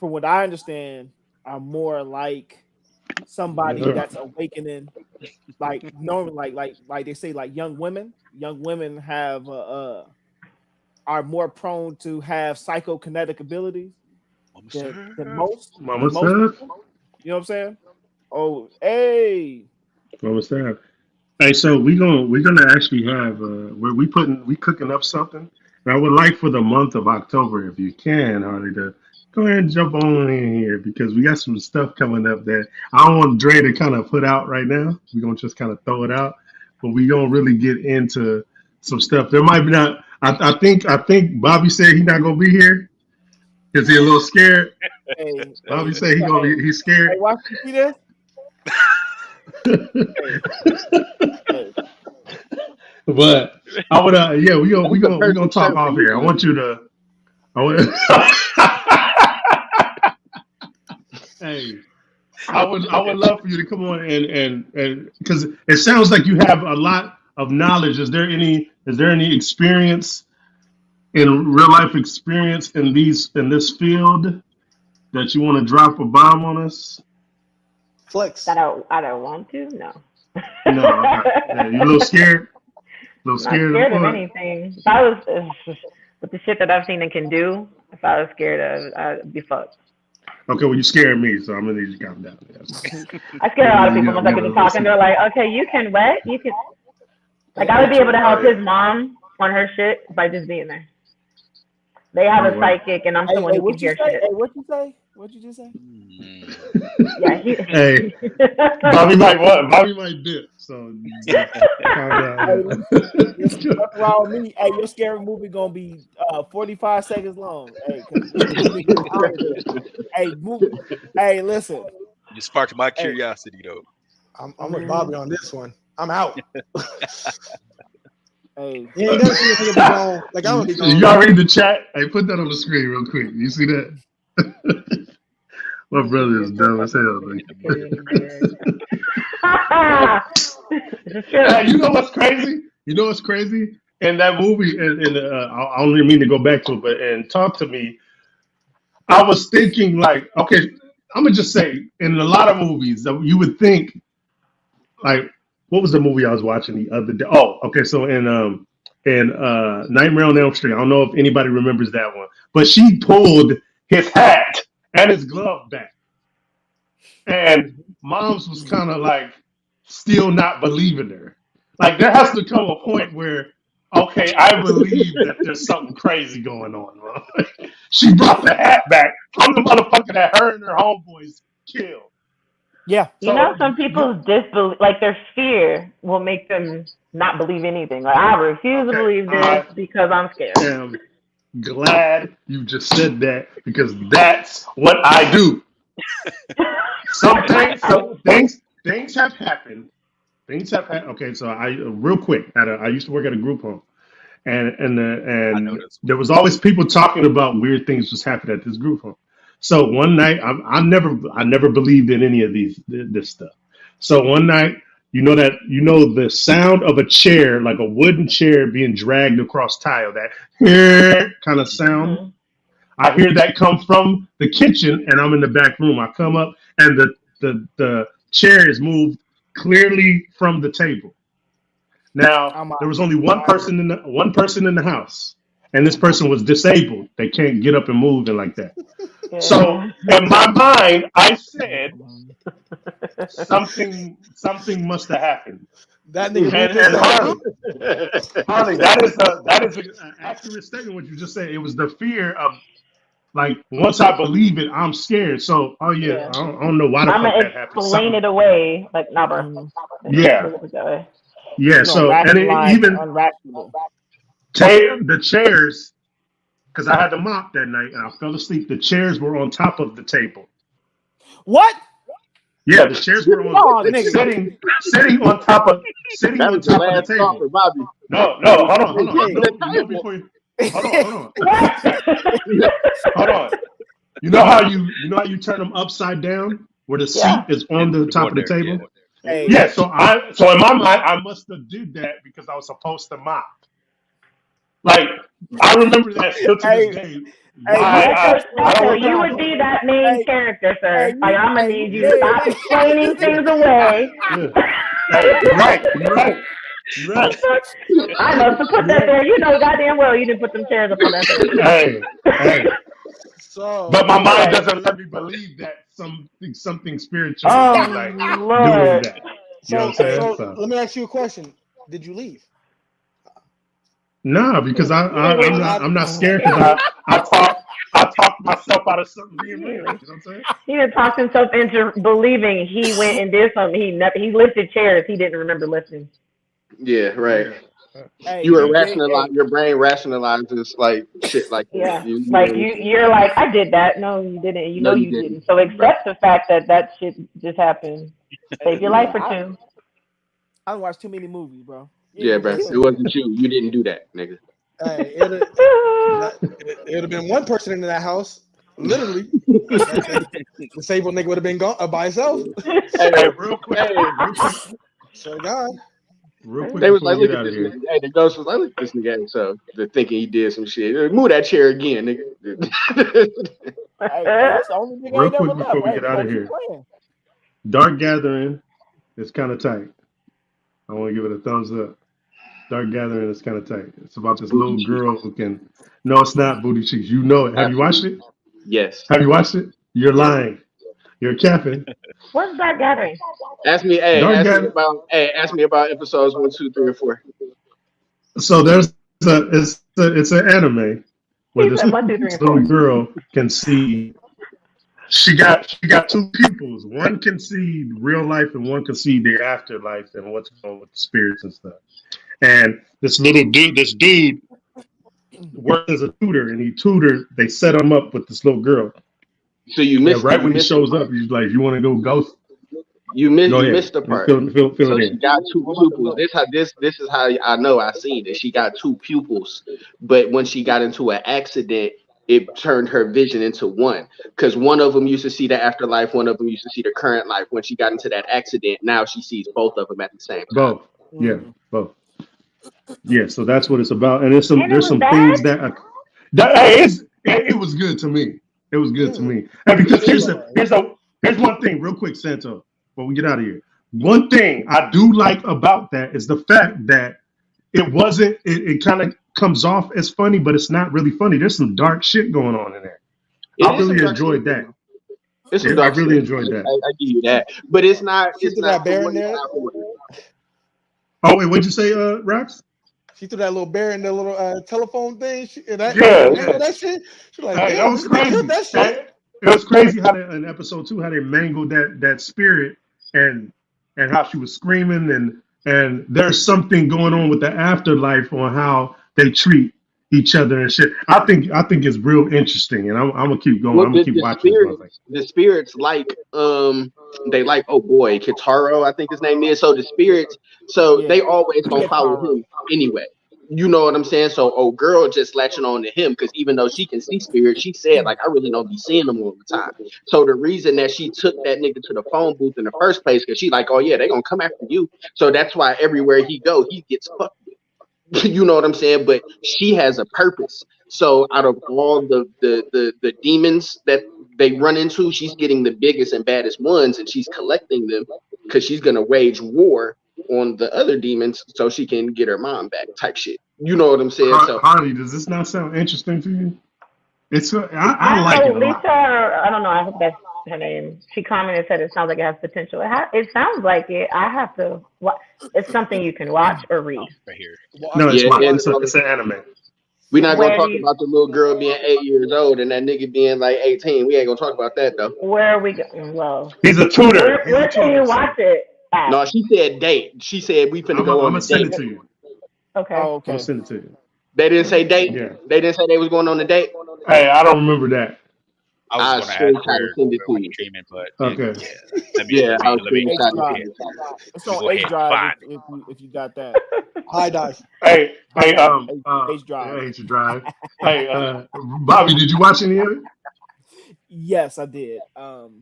from what I understand, are more like somebody that's awakening. Like normally, like they say, like young women have are more prone to have psychokinetic abilities Mama than Serve. Mama most said. people. You know what I'm saying? Oh, hey, Mama said. Hey, so we're gonna actually have we cooking up something. And I would like for the month of October, if you can, Harley, to go ahead and jump on in here because we got some stuff coming up that I don't want Dre to kind of put out right now. We're gonna just kind of throw it out, but we gonna really get into some stuff. There might be not. I think Bobby said he's not gonna be here. Is he a little scared? hey, Bobby hey, said he's hey, scared. watch you see this? Hey, hey, But I would yeah, That's the we gonna perfect talk shirt for off you, here. I man. want you to I would, hey, I would love for you to come on and because it sounds like you have a lot of knowledge. Is there any experience in real life experience in this field that you want to drop a bomb on us? Flex. I don't want to. No. No, okay. Yeah, you a little scared? A little I'm not scared of the scared of part? anything. If I was with the shit that I've seen and can do, if I was scared of, I'd be fucked. Okay, well you scared me, so I'm gonna need you to calm down. That's all. I scare a lot of people once I We get to gonna talking. They're see. like, okay, you can what? You can. Like, I would be Hey, able to Oh help yeah. his mom on her shit by just being there. They have Oh a wow. psychic, and I'm hey, someone hey, who can what you hear say? shit. Hey, what you say? What you just say? Mm. Yeah, he. Hey, Bobby might dip, so just calm Hey, down. listen, listen, Yeah. fuck around with me. Hey, your scary movie gonna be 45 seconds long. Hey, cause this nigga is out of there. Hey, movie. Hey, listen. You sparked my Hey, curiosity though. I'm with mhm, Bobby on this one. I'm out. hey, You ain't never seen a nigga be gone. Like I'm gonna be gone. Y'all read the chat? Hey, put that on the screen real quick. You see that? My This brother is nigga dumb as hell. security in the bed. This is true. Hey, you know what's crazy? You know what's crazy? In that movie, I don't even mean to go back to it, but and talk to me. I was thinking like, okay, I'm gonna just say, in a lot of movies, you would think like, what was the movie I was watching the other day? Oh, okay, so in Nightmare on Elm Street, I don't know if anybody remembers that one, but she pulled his hat and his glove back, and Mom's was kind of like still not believing her. Like there has to come a point where, okay, I believe that there's something crazy going on. Bro. She brought the hat back from the motherfucker that her and her homeboys killed. yeah, You know, So some people's disbelief, like their fear, will make them not believe anything. Like, I refuse to okay, believe this I because I'm scared. am glad you just said that because that's what I do. Some things have happened. Things have happened. Okay, so I real quick. I used to work at a group home, I know and this there was always people talking about weird things just happened at this group home. So one night, I never believed in any of this stuff. So one night, the sound of a chair, like a wooden chair being dragged across tile, that kind of sound. Hmm. I hear that come from the kitchen, and I'm in the back room. I come up, and the chair is moved clearly from the table. Now I'm there out. was only I'm one out of person in the house, and this there. person was disabled. They can't get up and move and like that. So Yeah. in my mind, I said Mhm. something must have happened. That nigga And moved his and leg. Harley, that is an accurate statement. What you just said. It was the fear of like once I believe it, I'm scared. So oh yeah, Yeah. I don't know why the I'm fuck gonna that happened. explain Something it away. Like, nah, bro. Mhm. It yeah doesn't work that way. yeah. You're gonna So and rationalize the even unrationable. the chairs because I had to mop that night and I fell asleep. The chairs were on top of the table. What? Yeah, the chairs were on Oh, nigga. sitting on top of That was the the last straw table. for Bobby. No, hold on. Hey, Hey, Before hold on, What? hold on. You know how you turn them upside down where the seat Yeah. is on and the put them top on of the there. Yeah. table. hey, Yeah, so in my mind I must have did that because I was supposed to mop. Like I remember that still to Hey, this day. hey, Why I Santo, don't you remember. would be that main hey, character, hey, sir. Like, I'm gonna you need you to did. stop explaining Yeah, things away. yeah. Hey, you're right. You're right. You're right. I must have put You're that right. there. You know goddamn well you didn't put them chairs up on that table. Hey, hey. But So my mind Okay. doesn't let me believe that something spiritual would be like doing Lord. that. You know what I'm saying? so So let me ask you a question. Did you leave? nah, because You ain't leaving. I'm not scared because I talked myself out of something being real. You know what I'm saying? He done talked himself into believing he went and did something. He lifted chairs. He didn't remember lifting. Yeah, right. Yeah. Hey, You were you did. rationalize Hey, your brain rationalizes like shit like that. Yeah. You Like know, you're like, I did that. No, you didn't. You no, know you you didn't. didn't. So Right. accept the fact that that shit just happened. Save your life man, or two. I don't watch too many movies, bro. You Yeah, ain't bro. gonna It kill Listen, me. wasn't you. You didn't do that, nigga. hey, it would have been one person in that house. Literally, that disabled nigga would have been gone by himself. Hey, Hey, real quick, hey. So God, real quick They was before like, we look get at out of this here. nigga. Hey, the ghost was like, look at this nigga. So they're thinking he did some shit. Move that chair again, nigga. Hey, that's the only nigga I Real ain't ever quick left. before we Hey, get we out of gonna keep here. playing. Dark Gathering is kind of tight. I want to give it a thumbs up. Dark Gathering is kind of tight. It's about this Booty little cheek. girl who can. No, it's not Booty Cheeks. You know it. Have you watched Absolutely. it? Yes. Have you watched it? You're Yes. lying. You're capping. What's that gathering? Ask me, hey, Dark Gathering. ask me about episodes 1, 2, 3, and 4. So it's an anime where He this said 1, 2, 3, and little 4. girl can see. She got two pupils. One can see real life, and one can see the afterlife and what's going on with the spirits and stuff. And this dude worked as a tutor, and he tutored. They set him up with this little girl. So you And missed it. right You when he missed the shows part. up, he's like, "You want to go ghost? Go You ahead. missed the You part. fill So it she in." got two What about the pupils. look? This is how I know I seen it. She got two pupils, but when she got into an accident, it turned her vision into one. Because one of them used to see the afterlife, one of them used to see the current life. When she got into that accident, now she sees both of them at the same time. Both. Yeah, Mm. both. Yeah. So that's what it's about. And And it there's was some bad. things that hey, it was good to me. It was good to mm, me. And because yeah, here's one thing, real quick, Santo, before we get out of here. One thing I do like about that is the fact that it wasn't. It kind of comes off as funny, but it's not really funny. There's some dark shit going on in there. It I is some really dark shit. enjoyed that. It's some I dark really shit. enjoyed that. I give you that, but it's not. she It's threw not that for bear in one. It's there. not for one. Oh wait, what'd you say, Rax? She threw that little bear in the little telephone thing. And Yeah, they mangled yeah. that shit. She's like, Hey, that damn, was they killed crazy. that shit. It was crazy how they, in episode 2 how they mangled that spirit and how she was screaming and there's something going on with the afterlife on how they treat each other and shit. I think it's real interesting, and I'm gonna keep going. Well, I'm gonna keep watching this motherfucker. the spirits like they like, oh boy, Kitaro, I think his name is. So the spirits, so Yeah, they always gonna follow Kitaro. him anyway. You know what I'm saying? So old girl just latching on to him because even though she can see spirits, she said like I really don't be seeing them all the time. So the reason that she took that nigga to the phone booth in the first place because she like, oh yeah, they gonna come after you. So that's why everywhere he go, he gets fucked. You know what I'm saying? But she has a purpose. So out of all the demons that they run into, she's getting the biggest and baddest ones, and she's collecting them because she's gonna wage war on the other demons so she can get her mom back, type shit. You know what I'm saying? So Harley, does this not sound interesting to you? I I like it know a Lisa, lot. I don't know, I hope that's her name. She commented, said it sounds like it has potential. It sounds like it. I have to, it's something you can watch or read. right here. No, Watch, it's yeah, watch. and It's an anime. we're not gonna Where do talk you, about the little girl being 8 years old and that nigga being like 18. We ain't gonna talk about that though. where are we go? Well, He's a tutor. He's a where can tutor. you watch So it at? No, she said date. She said we finna I'm go on gonna a send date. it to you. Okay. Oh, I'm gonna okay. send it to you. They didn't say date. Yeah. They didn't say they was going on a date. Hey, I don't remember that. I was I gonna ask screenshot and send it where to we you. streaming, but Okay. yeah, let me Yeah, I was let me H screenshot and Drive. send it to you. It's let me on go H ahead and Drive find. if you got that. high dive. Hey, High hey, dive. H yeah, Drive. H drive. Hey, Bobby, did you watch any of it? Yes, I did.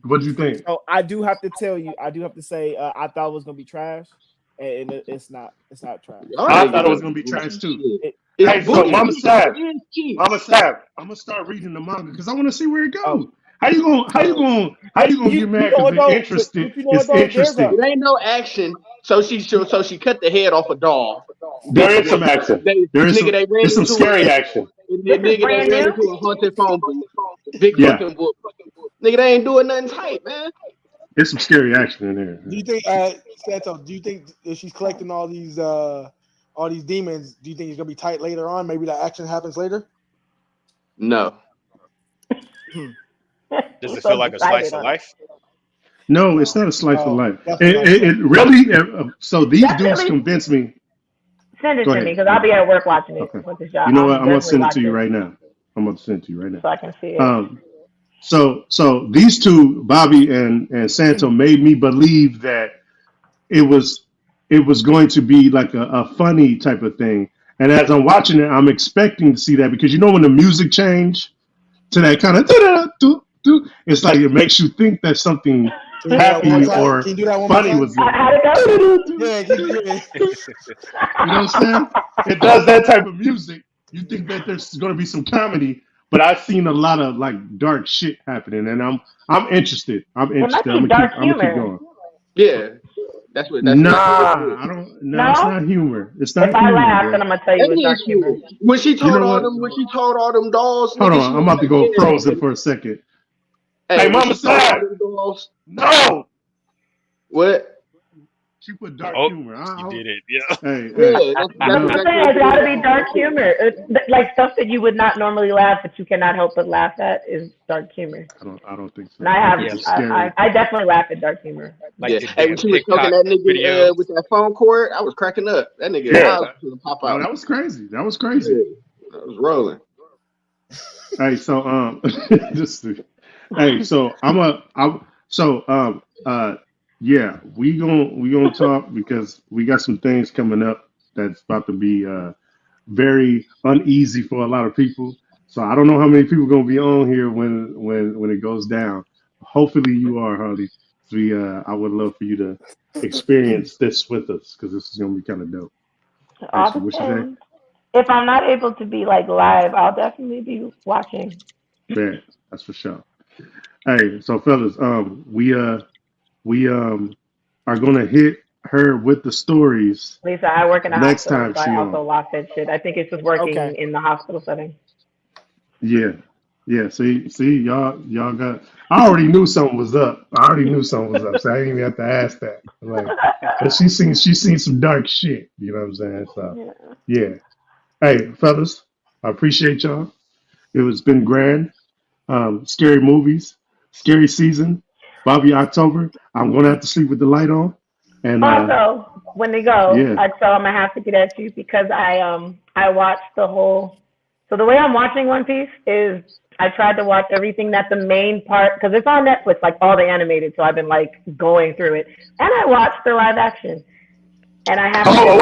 What did you think? So I do have to tell you, I do have to say, I thought it was gonna be trash. and it's not trash. I thought it was gonna be trash too. It, Hey, so Booty. Mama Sav, It is cheap. Mama Sav, I'm gonna start reading the manga because I want to see where it goes. Oh. How you gonna get mad know what, because though? it's interesting? But you know what, It's though? interesting. It ain't no action. So she cut the head off a doll. There is some action. There is some. They ran There's some into scary a, action. This is nigga they brand ran new? into a haunted phone booth. Big Yeah. fucking book. Nigga, they ain't doing nothing tight, man. There's some scary action in there. Do you think, Santo? Do you think if she's collecting all these demons, do you think it's gonna be tight later on? Maybe that action happens later. No. Does it feel like a slice of life? No, it's not a slice of Oh, life. that's what I It really. So these dudes Definitely. convinced me. Send it Go to ahead. me because I'll be at work watching it Okay. with the shot. You know what? I'm gonna definitely send it to you watch right now. I'm gonna send it to you right now. so I can see it. So these two, Bobby and Santo, made me believe that it was going to be like a funny type of thing. And as I'm watching it, I'm expecting to see that because you know when the music change to that kind of it's like it makes you think that something Can you do that one more happy time? or Can you do that one more funny time? was How'd it go? Yeah, can you do it? You know what I'm saying? It does that type of music. You think that there's going to be some comedy, but I've seen a lot of like dark shit happening, and I'm interested. I'm It might interested. be I'm dark gonna keep humor. going. Yeah. That's what Nah, I don't. No, it's No? not humor. It's not If I humor, laugh, bro. then I'm gonna tell you That it's dark is humor. huge. When she told know what? all them dolls, Hold nigga, on, she I'm was about to go like, yeah, frozen man. for a second. Hey, Hey, when Mama she told all Sad. them dolls, No, what? she put dark Oh, humor. you did it. Yeah. Hey, Yeah, that's That's no. what I'm exactly saying. what It's gotta it be is. dark humor. Like stuff that you would not normally laugh, but you cannot help but laugh at is dark humor. I don't think so. And I think have, it's scary. I definitely laugh at dark humor. Like Yeah. the Hey, when damn she was choking TikTok that nigga video. with that phone cord, I was cracking up. That nigga Yeah. eyes was gonna pop No, out. that was crazy. That was Yeah, crazy. I was rolling. Hey, so just hey, so yeah, we gonna talk because we got some things coming up that's about to be very uneasy for a lot of people. So I don't know how many people gonna be on here when it goes down. Hopefully you are, Harley. I would love for you to experience this with us because this is gonna be kind of dope. All So what you say? depends. If I'm not able to be like live, I'll definitely be watching. Yeah, that's for sure. Hey, so fellas, we are gonna hit her with the stories Lisa, I work in a next hospital, time so I she also on. lock that shit. I think it's just working Okay. in the hospital setting. Yeah, yeah. See, y'all got. I already knew something was up. I already knew something was up, so I didn't even have to ask that. Like, but she seen some dark shit. You know what I'm saying? So Yeah. yeah. Hey, fellas, I appreciate y'all. It's been grand. Scary movies, scary season. Bobby October. I'm gonna have to sleep with the light on. And Also, when they go, yeah. so I'm gonna have to get at you because I watched the whole. So the way I'm watching One Piece is I tried to watch everything that the main part because it's on Netflix, like all the animated. So I've been like going through it, and I watched the live action, and I have to Oh,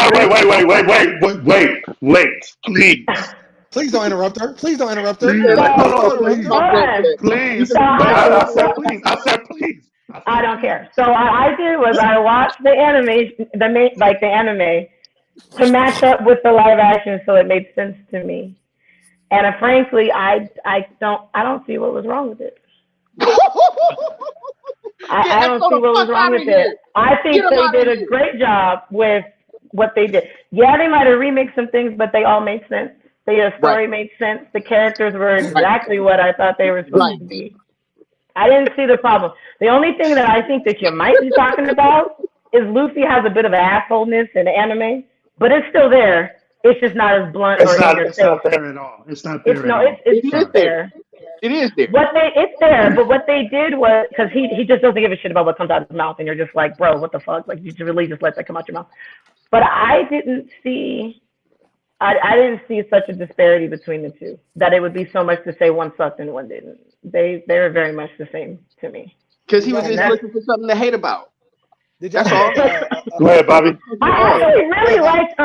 wait, please. Please don't interrupt her. Please don't interrupt her. Please, Yeah, like, hold hold on, on, let me please. talk Hold that on. shit. Please. So I said please. I said please. I don't care. So what I did was I watched the animation, the anime, to match up with the live action, so it made sense to me. And frankly, I don't see what was wrong with it. I don't see what was wrong with it. I think they did a great job with what they did. Yeah, they might have remixed some things, but they all made sense. The story made sense. The characters were exactly what I thought they were supposed to be. I didn't see the problem. The only thing that I think that you might be talking about is Luffy has a bit of assholeness in the anime, but it's still there. It's just not as blunt or in your face. It's not there at all. It's not there at all. It's there. It is there. It's there, but what they did was because he just doesn't give a shit about what comes out of his mouth, and you're just like, bro, what the fuck? Like you really just let that come out your mouth. But I didn't see such a disparity between the two that it would be so much to say one sucked and one didn't. They were very much the same to me. Because he was just looking for something to hate about. Did y'all That's all. Go ahead, Bobby. I actually really liked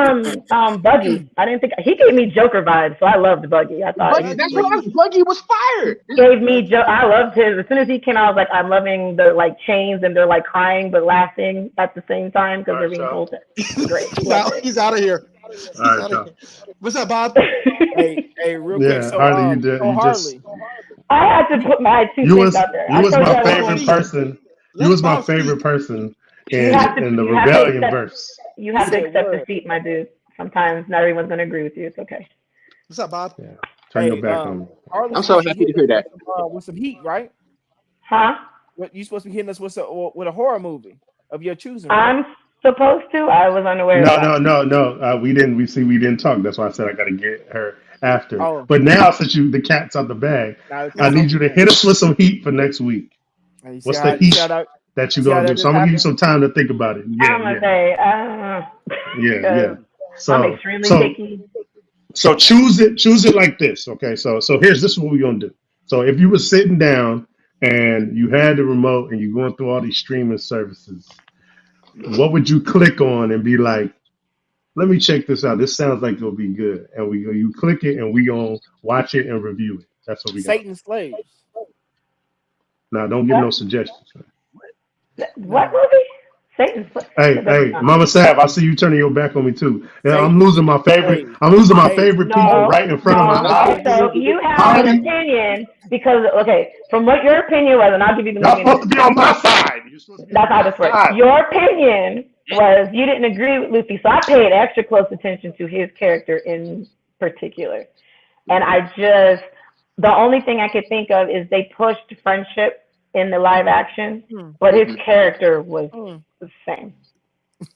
Buggy. I didn't think he gave me Joker vibes, so I loved Buggy. I thought Buggy, that's what Buggy was fired. gave me I loved his. As soon as he came out, I was like, I'm loving the like chains and they're like crying but laughing at the same time because they're being told it. Great. He's out of here. All right, y'all. What's up, Bob? Hey, real quick. Yeah, So, Harley, you did. so You just. Harley, I had to put my two You cents was out there. you was I told my you I favorite wasn't- person. You was my favorite person in the you have to Rebellion accept- verse. You have to Say accept word. defeat, my dude. Sometimes not everyone's gonna agree with you. It's okay. What's up, Bob? Yeah, turn your back on me. Harley I'm so happy to hear that. With some heat, right? Huh? What you supposed to be hitting us with a horror movie of your choosing? Right? I'm supposed to. I was unaware of that. No. We didn't talk. That's why I said I got to get her after. Oh. But now, since the cat's out the bag, Now, I need you to hit us with some heat for next week. You see What's how- the heat see how that- that you see how gonna that do? So I'm gonna give you just some time to think about it. I'm Yeah, gonna yeah, say, yeah. I'm So, extremely so, picky. so choose it like this. Okay, so this is what we're gonna do. So if you were sitting down and you had the remote and you're going through all these streaming services, what would you click on and be like, let me check this out. This sounds like it'll be good. And you click it and we gonna watch it and review it. That's what we got. Satan's slaves. Now don't give no suggestions. What movie? Satan's. Hey, Mama Sav, I see you turning your back on me too. Yeah, I'm losing my favorite. Hey. I'm losing my Hey. favorite people right in front of my eyes. So you have an opinion because from what your opinion was, and I'll give you the Y'all movie. supposed to be on my side. You're supposed to be That's on how my this works. side. Your opinion was you didn't agree with Luffy, so I paid extra close attention to his character in particular. And the only thing I could think of is they pushed friendship in the live action, but his character was the same.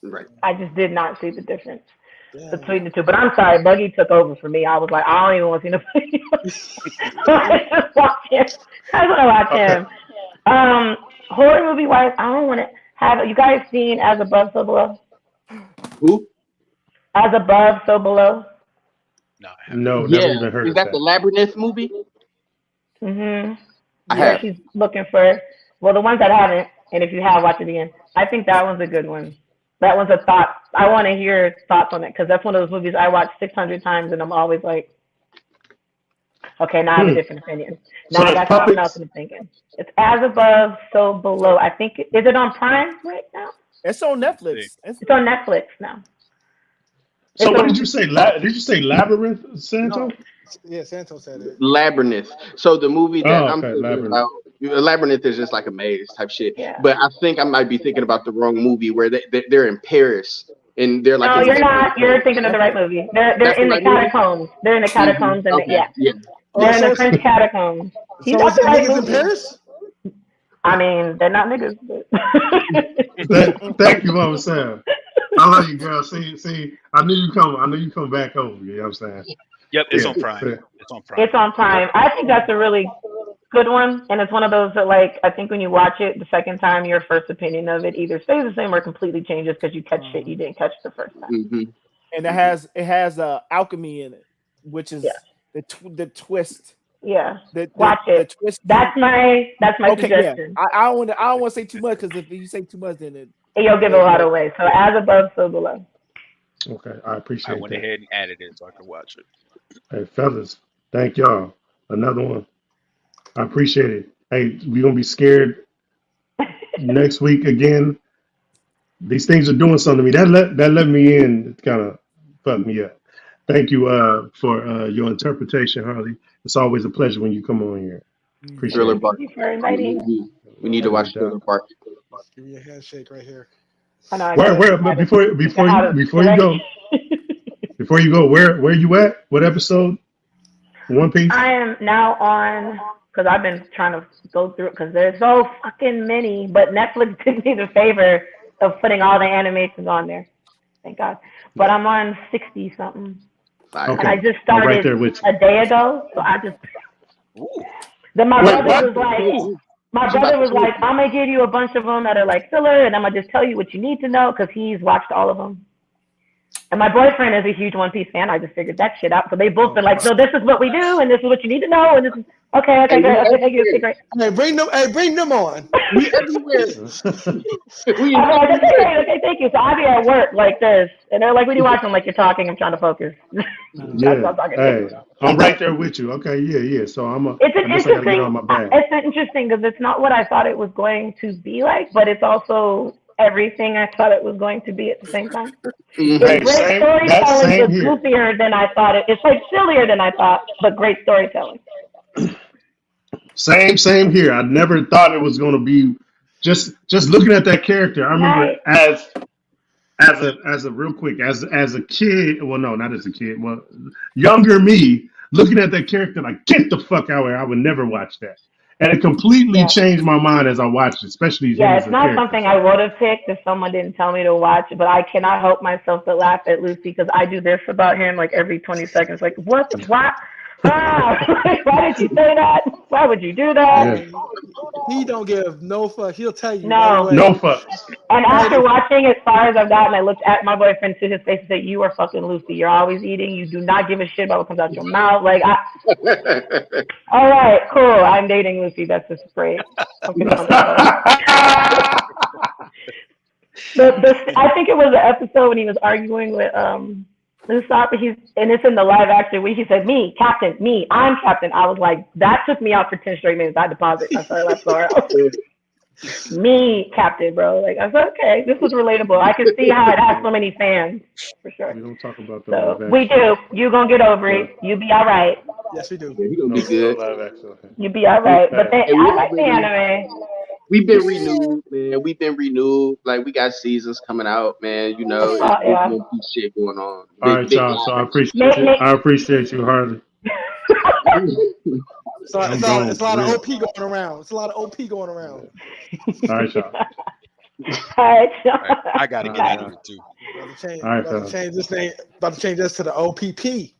Right. I just did not see the difference between the two. But I'm sorry, Buggy took over for me. I was like, I don't even want to see nobody else. I just watch him. I want to watch him. Horror movie wise, I don't want to have. You guys seen As Above, So Below? Who? As Above, So Below. No, I haven't. No, never even heard Is of that the that. Labyrinth movie? Mm-hmm. I Yeah, have. she's looking for. Well, the ones that haven't, and if you have, watch it again. I think that one's a good one. That one's a thought. I want to hear thoughts on it because that's one of those movies I watch 600 times, and I'm always like, okay, now I have a different opinion. Now So I got it's something puppets? else I'm thinking. It's As Above, So Below. I think is it on Prime right now? It's on Netflix. It's on Netflix now. So what did you say? Did you say Labyrinth, Santo? No. Yeah, Santos said it. Labyrinth. So the movie that I'm okay, thinking Labyrinth. about, Labyrinth is just like a maze type shit. Yeah. But I think I might be thinking about the wrong movie where they're in Paris and they're like. No, you're not. You're thinking of the right movie. They're That's in the the right movie? catacombs. They're in the catacombs, and Okay. yeah, they're in the French catacombs. So is it niggas in Paris? I mean, they're not niggas. But Thank you, Mama Sam. I love you, girl. See, I knew you come back over. You know what I'm saying? Yep, it's Yeah, on Prime. yeah. It's on Prime. It's on Prime. I think that's a really good one, and it's one of those that, like, I think when you watch it the second time, your first opinion of it either stays the same or completely changes because you catch shit you didn't catch the first time. Mm-hmm. And it has alchemy in it, which is the twist. Yeah, The watch it. The twist. That's my Okay, yeah. suggestion. I don't want to say too much because if you say too much, then You'll give a lot away. So As Above, So Below. Okay, I I appreciate went that. ahead and added it so I could watch it. Hey, fellas, thank y'all. Another one. I appreciate it. Hey, we gonna be scared next week again. These things are doing something to me. That let me in. It kind of fucked me up. Thank you for your interpretation, Harley. It's always a pleasure when you come on here. Appreciate Thriller it. Park. Thank you for inviting. We need to watch Thriller Park. Give me a handshake right here. I know I Where gotta- before you go, where you at? What episode? One Piece? I am now on, because I've been trying to go through it because there's so fucking many, but Netflix did me the favor of putting all the animations on there. Thank God. But I'm on 60 something. Fire. And I just I'm started right there with you. a day ago. So I just. Then my Wait, brother what? was like, I'm going to give you a bunch of them that are like filler, and I'm going to just tell you what you need to know because he's watched all of them. And my boyfriend is a huge One Piece fan. I just figured that shit out. So they both been like, so this is what we do, and this is what you need to know, and this is okay, great, okay, thank you, okay, great. Hey, bring them on. We everywhere. We I'm like, okay, thank you. So I be at work like this, and they're like, "What are you watching?" I'm like, "You're talking. I'm trying to focus." That's what I'm talking to. I'm right there with you. Okay, yeah. So I guess I gotta get on my bag. It's interesting because it's not what I thought it was going to be like, but it's also everything I thought it was going to be at the same time. Mhm. It's great storytelling, but goofier than I thought it. It's like sillier than I thought, but great storytelling. Same here. I never thought it was going to be just looking at that character. I remember as a real quick as a kid. Well, no, not as a kid. Well, younger me looking at that character like get the fuck out of here. I would never watch that, and it completely changed my mind as I watched it, especially him as it's a not character. something I would have picked if someone didn't tell me to watch, but I cannot help myself but laugh at Lucy because I do this about him like every 20 seconds. Like, what? Why did you say that? Why would you do that? Yeah. He don't give no fuck. He'll tell you. No. Right away. No fucks. And after watching as far as I've gotten, I looked at my boyfriend to his face and said, "You are fucking Lucy. You're always eating. You do not give a shit about what comes out your mouth." Like, all right, cool. I'm dating Lucy. That's just great. I think it was an episode when he was arguing with Usopp, and it's in the live action where he said, "Me, Captain, me, I'm Captain." I was like, that took me out for 10 straight minutes. I had to pause it. I started laughing so hard. Me, Captain, bro. Like, I said, okay, this was relatable. I can see how it has so many fans, for sure. We don't talk about the So, live we action. do. You gonna get over it. You be all right. Yes, we do. We gonna No, be good. live action. You be all right. But Hey, I like the anime. We've been renewed, man. We've been renewed. Like we got seasons coming out, man. You know, there's One Piece shit going on. All right, y'all. So I appreciate you. I appreciate you, Harley. So it's a lot of OP going around. It's a lot of OP going around. All right, y'all. All right, y'all. I gotta get out of it too. About to change this name. About to change this to the OPP.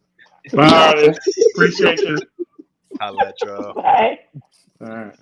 All right. Appreciate you. I'll let y'all. Bye. All right.